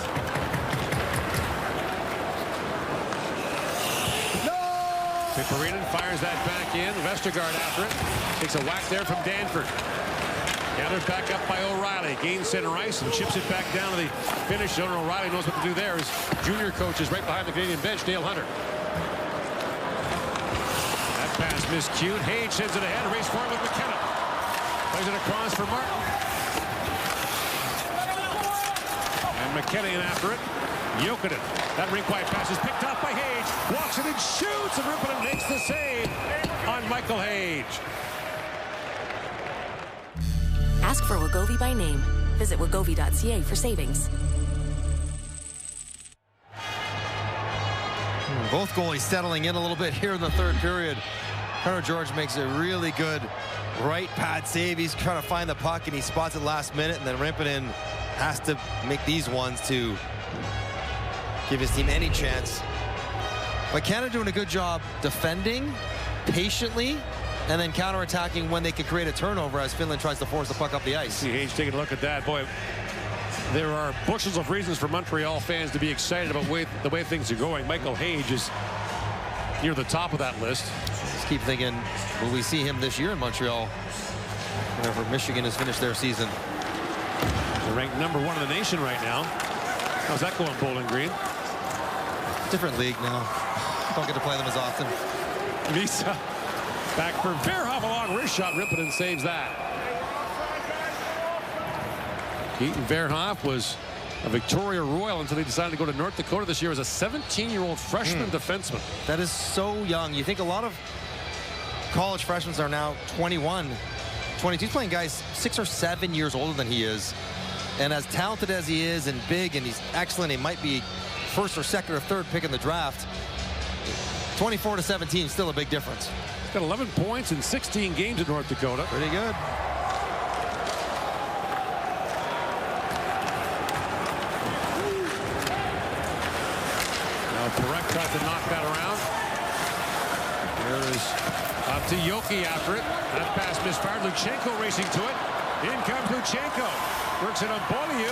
Piperinen fires that back in. Vestergaard after it. Takes a whack there from Danford. Gathered back up by O'Reilly. Gains center ice and chips it back down to the finish zone. O'Reilly knows what to do there. His junior coach is right behind the Canadian bench, Dale Hunter. That pass miscued. Hage sends it ahead. Race forward with McKenna. Plays it across for Martin. And McKenna in after it. Jokinen. That rink-wide pass is picked off by Hage. Walks it and shoots, and Rippon makes the save on Michael Hage. Ask for Wegovy by name. Visit wegovy.ca for savings. Both goalies settling in a little bit here in the third period. Hunter George makes a really good right pad save. He's trying to find the puck, and he spots it last minute, and then Rimpinen has to make these ones to give his team any chance. But Canada doing a good job defending patiently and then counterattacking when they could create a turnover as Finland tries to force the puck up the ice. See Hage taking a look at that. Boy, there are bushels of reasons for Montreal fans to be excited about the way things are going. Michael Hage is near the top of that list. Just keep thinking, will we see him this year in Montreal whenever Michigan has finished their season? They're ranked #1 in the nation right now. How's that going, Bowling Green? Different league now. Don't get to play them as often. Visa back for Verhoff, a long wrist shot. Rippinen saves that. Keaton Verhoff was a Victoria Royal until he decided to go to North Dakota this year as a 17-year-old freshman defenseman. That is so young. You think a lot of college freshmen are now 21, 22. He's playing guys 6 or 7 years older than he is. And as talented as he is and big and he's excellent, he might be first or second or third pick in the draft. 24-17, still a big difference. He's got 11 points in 16 games in North Dakota. Pretty good. Now Perek tries to knock that around. There is up to Yoki after it. That pass misfired. Luchenko racing to it. In comes Luchenko. Works it on Beaulieu.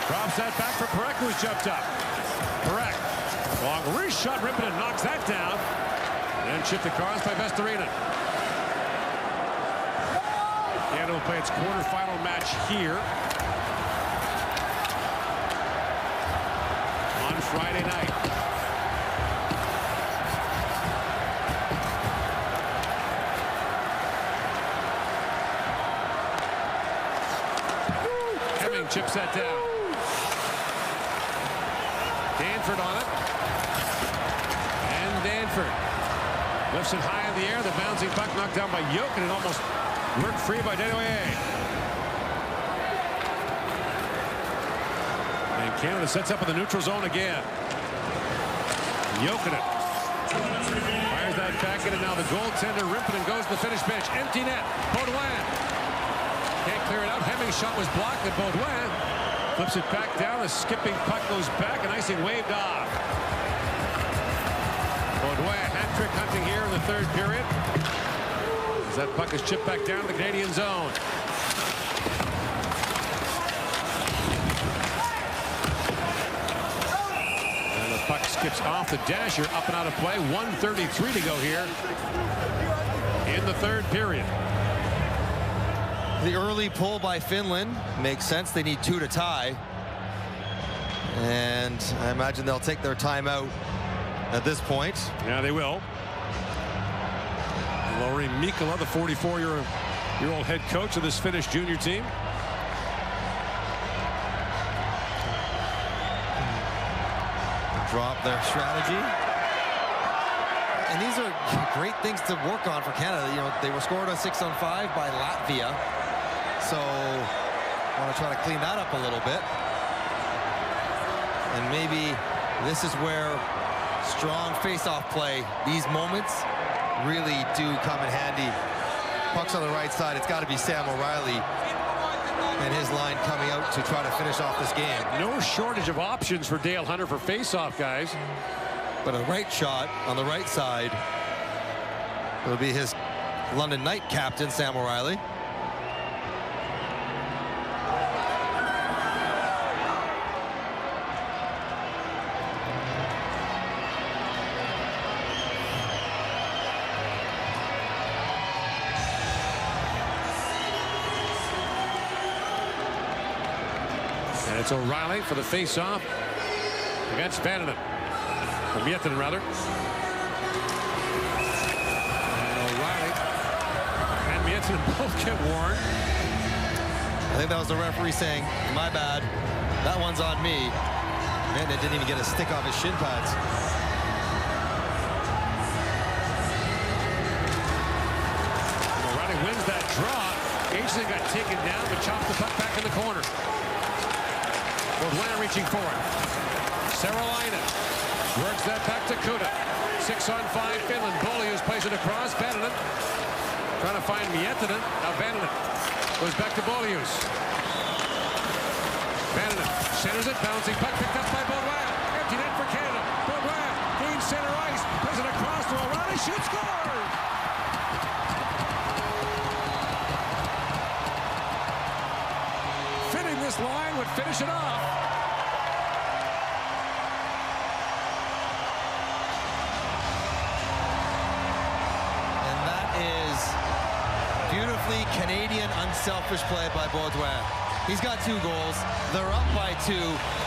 Drops that back for Perek, who's jumped up. Perek. Long wrist shot. Rippinen knocks that down. And chipped across by Vestorinen. Canada will play its quarterfinal match here on Friday night. Hemming chips that down. Danford on it. And Danford lifts it high in the air. The bouncing puck knocked down by Jokinen and almost worked free by Desnoyers. And Canada sets up in the neutral zone again. Jokinen fires that back in, and now the goaltender Rimpinen goes to the finish bench. Empty net. Baudouin can't clear it out. Hemming's shot was blocked, and Baudouin flips it back down. The skipping puck goes back, and icing waved off. Baudouin hat trick hunting here in the third period. As that puck is chipped back down to the Canadian zone. And the puck skips off the dasher, up and out of play. 1:33 to go here in the third period. The early pull by Finland makes sense. They need 2 to tie. And I imagine they'll take their timeout at this point. Yeah, they will. Lauri Mikkola, the 44-year-old head coach of this Finnish junior team. Drop their strategy. And these are great things to work on for Canada. You know, they were scored on 6-on-5 by Latvia. So I want to try to clean that up a little bit. And maybe this is where strong face-off play, these moments really do come in handy. Puck's on the right side. It's got to be Sam O'Reilly and his line coming out to try to finish off this game. No shortage of options for Dale Hunter for face-off, guys. But a right shot on the right side. It'll be his London Knight captain, Sam O'Reilly. And it's O'Reilly for the face-off against Vananen. Or Miettinen, rather. And O'Reilly and Miettinen both get warned. I think that was the referee saying, my bad, that one's on me. Man, it didn't even get a stick off his shin pads. O'Reilly wins that draw. Aitchison got taken down, but chopped the puck back in the corner. Baudouin reaching for it. Seralainen works that back to Kuda. 6-on-5 Finland. Beaulieu plays it across. Vananen trying to find Miettinen. Now Vananen goes back to Beaulieu. Vananen centers it. Bouncing puck picked up by Baudouin. Empty net for Canada. Baudouin gains center ice. Plays it across to O'Reilly. Shoots, scores! Fitting this line would finish it off. And that is beautifully Canadian unselfish play by Baudouin. He's got 2 goals. They're up by 2.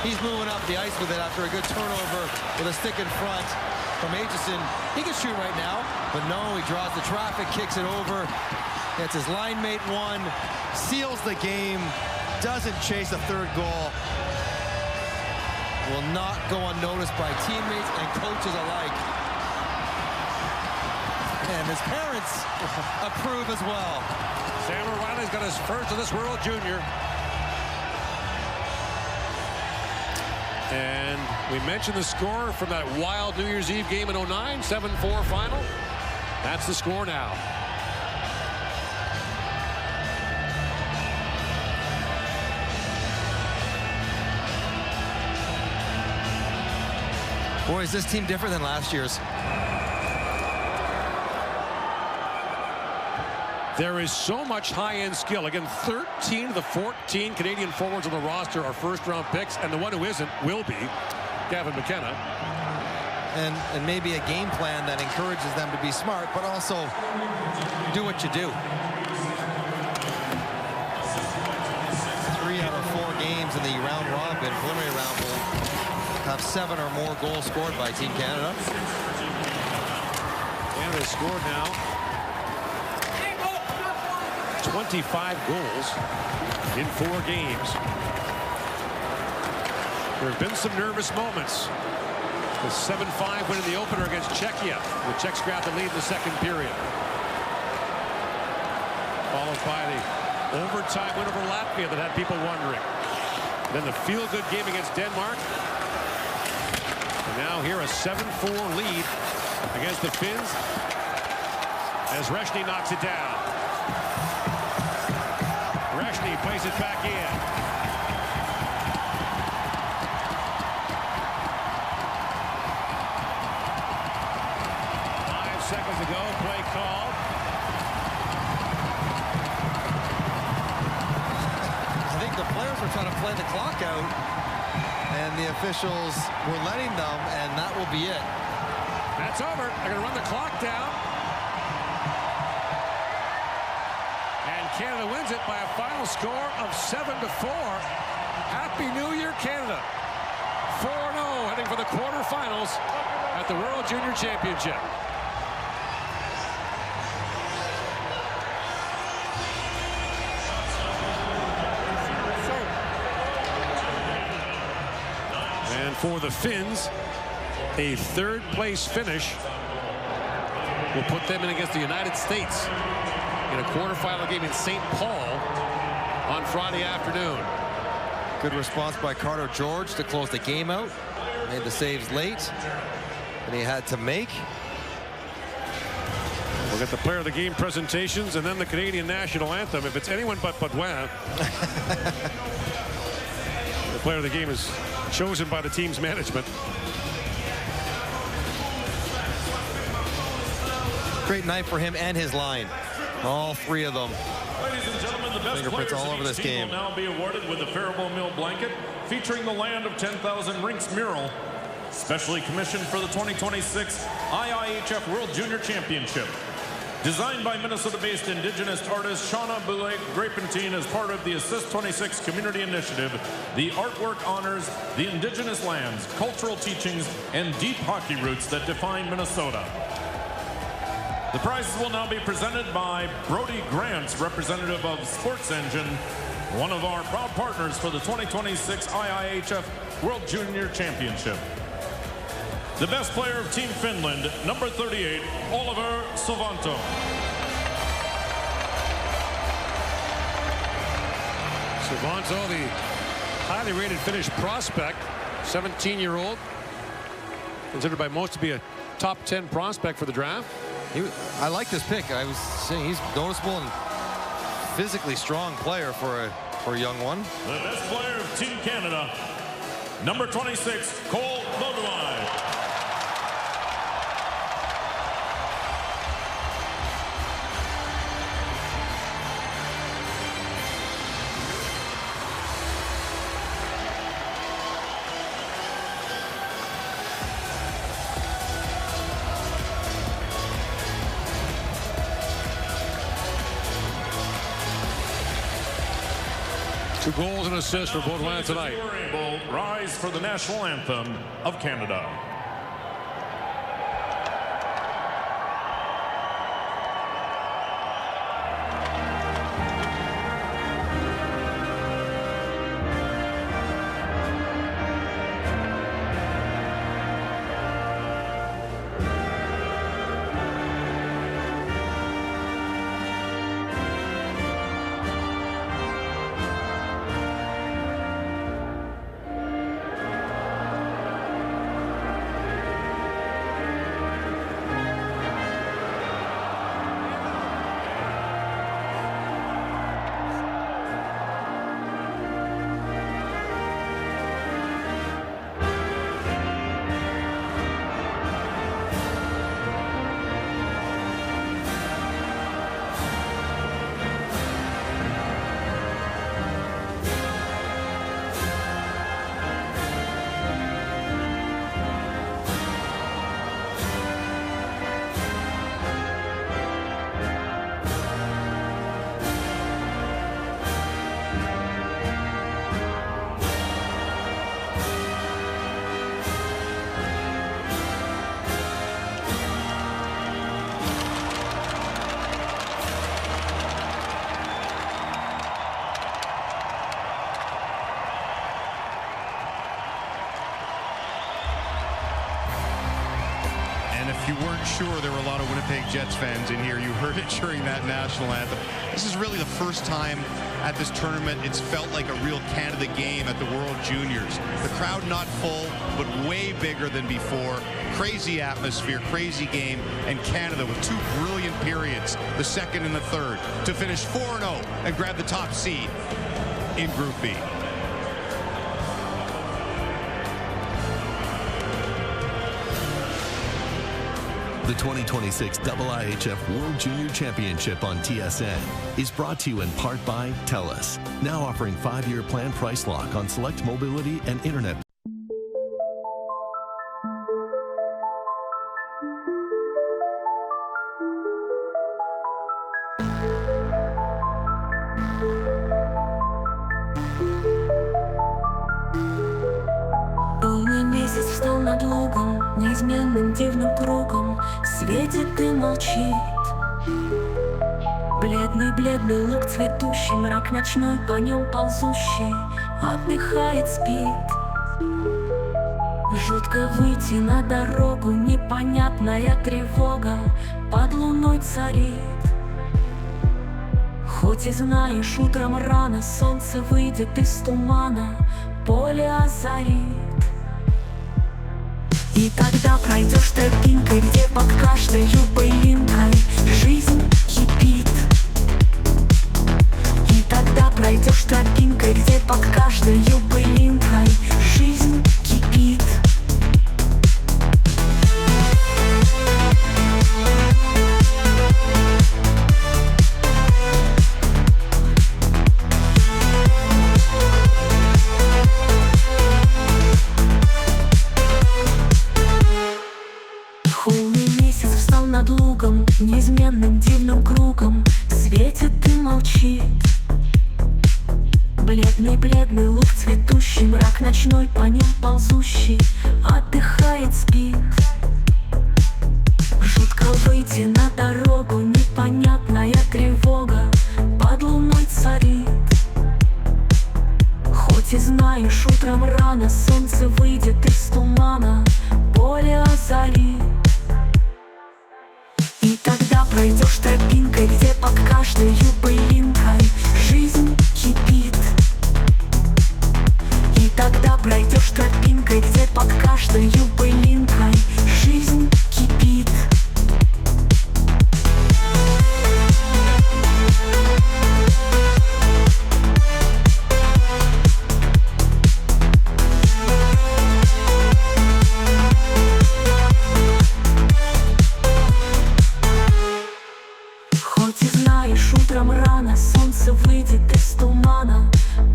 He's moving up the ice with it after a good turnover with a stick in front from Aitchison. He can shoot right now, but no, he draws the traffic, kicks it over. Gets his line mate one, seals the game, doesn't chase a 3rd goal. Will not go unnoticed by teammates and coaches alike. And his parents approve as well. Sam O'Reilly's got his first of this World Junior. And we mentioned the score from that wild New Year's Eve game in 09, 7-4 final. That's the score now. Boy, is this team different than last year's. There is so much high-end skill. Again, 13 of the 14 Canadian forwards on the roster are first-round picks, and the one who isn't will be Gavin McKenna. And maybe a game plan that encourages them to be smart, but also do what you do. 3 out of 4 games in the round robin, preliminary round will have 7 or more goals scored by Team Canada. Canada scored now 25 goals in 4 games. There have been some nervous moments. The 7-5 win in the opener against Czechia. The Czechs grabbed the lead in the 2nd period. Followed by the overtime win over Latvia that had people wondering. Then the feel-good game against Denmark. And now here a 7-4 lead against the Finns as Reshny knocks it down. Reshny plays it back in. Seconds ago, play called. I think the players were trying to play the clock out, and the officials were letting them, and that will be it. That's over. They're going to run the clock down. And Canada wins it by a final score of 7-4. Happy New Year, Canada. 4-0, heading for the quarterfinals at the World Junior Championship. And for the Finns, a 3rd place finish will put them in against the United States in a quarterfinal game in St. Paul on Friday afternoon. Good response by Carter George to close the game out. Made the saves late, and he had to make. We'll get the player of the game presentations and then the Canadian national anthem. If it's anyone but Baudouin, the player of the game is chosen by the team's management. Great night for him and his line. All 3 of them. Ladies and gentlemen, the best Fingerprints players all in over each this team game. will now be awarded with a Faribault Mill blanket featuring the Land of 10,000 Rinks mural, specially commissioned for the 2026 IIHF World Junior Championship. Designed by Minnesota-based Indigenous artist Shauna Boulay Grapentine as part of the Assist 26 Community Initiative, the artwork honors the Indigenous lands, cultural teachings, and deep hockey roots that define Minnesota. The prizes will now be presented by Brody Grants, representative of Sports Engine, one of our proud partners for the 2026 IIHF World Junior Championship. The best player of Team Finland, number 38, Oliver Sovanto. Sovanto, the highly rated Finnish prospect, 17-year-old, considered by most to be a top 10 prospect for the draft. I like this pick. I was saying he's noticeable and physically strong player for a young one. The best player of Team Canada, number 26, Cole Baudouin. Two goals and assists for Baudouin tonight. Rise for the national anthem of Canada. If you weren't sure there were a lot of Winnipeg Jets fans in here, you heard it during that national anthem. This is really the first time at this tournament it's felt like a real Canada game at the World Juniors. The crowd not full, but way bigger than before. Crazy atmosphere, crazy game, and Canada with two brilliant periods, the second and the third, to finish 4-0 and grab the top seed in Group B. The 2026 IIHF World Junior Championship on TSN is brought to you in part by TELUS, now offering 5-year plan price lock on select mobility and internet. Полный месяц встал над лугом, неизменным дивным кругом, светит и молчит. Бледный луг цветущий, мрак ночной по нем ползущий, отдыхает, спит. Жутко выйти на дорогу, непонятная тревога под луной царит. Хоть и знаешь, утром рано солнце выйдет из тумана, поле озарит. И тогда пройдешь тропинкой, где под каждой пылинкой жизнь кипит. И тогда пройдешь тропинкой, где под каждой пылинкой жизнь кипит. Неизменным дивным Бледный лук, цветущий мрак ночной, по нем ползущий, отдыхает, спит. Жутко выйти на дорогу, непонятная тревога под луной царит. Хоть и знаешь, утром рано солнце выйдет из тумана, поле озарит. И тогда пройдешь тропинкой, где под каждой пылинкой жизнь кипит. И тогда пройдешь тропинкой, где под каждой пылинкой жизнь кипит. Хоть и знаешь, утром рано солнце выйдет из тумана,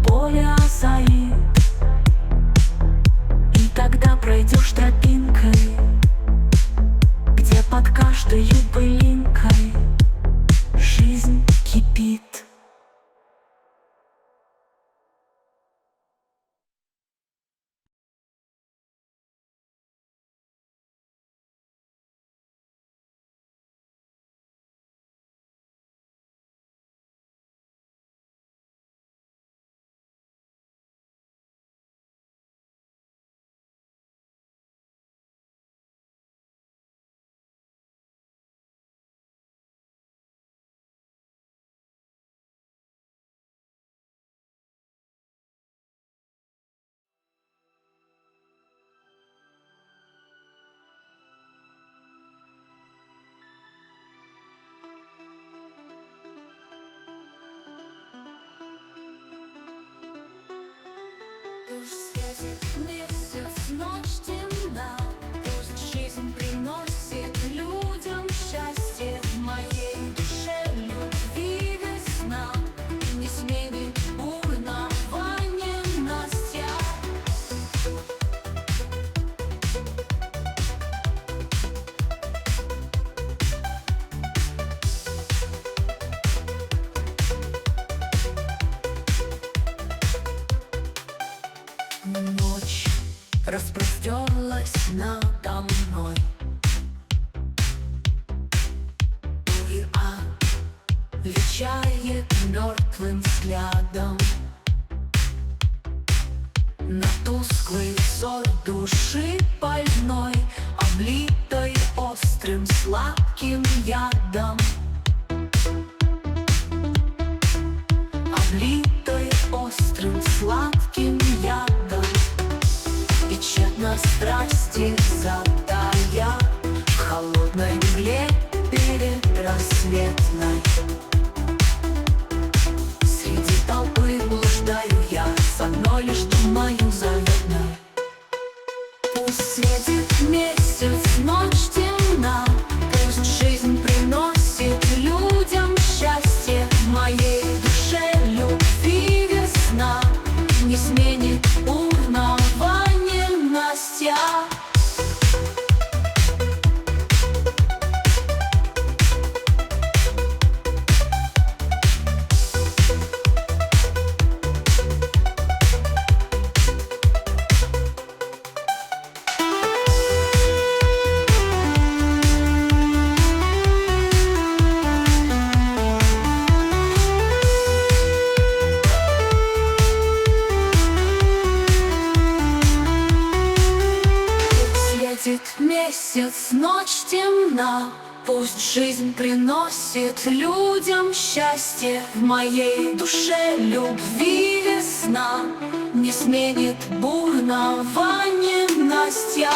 поле озарит. И тогда пройдешь тропинкой, где под каждой пылинкой жизнь кипит. Пусть светит месяц, ночь темна, пусть жизнь приносит людям счастье. В моей душе любви весна не сменит бурного ненастья. Ночь распростерлась надо мной, вещает мертвым взглядом на тусклый взор души больной, облитой острым сладким ядом. Облитой острым сладким ядом. И тщетно страсти затая в холодной мгле передрассветной. Среди толпы блуждаю я, с одной лишь думаю заветной. Пусть светит месяц, ночь темна, пусть жизнь приносит людям счастье. В моей душе любви весна не сменит бурного ненастья. Месяц, ночь темна, пусть жизнь приносит людям счастье. В моей душе любви весна не сменит бурного ненастья.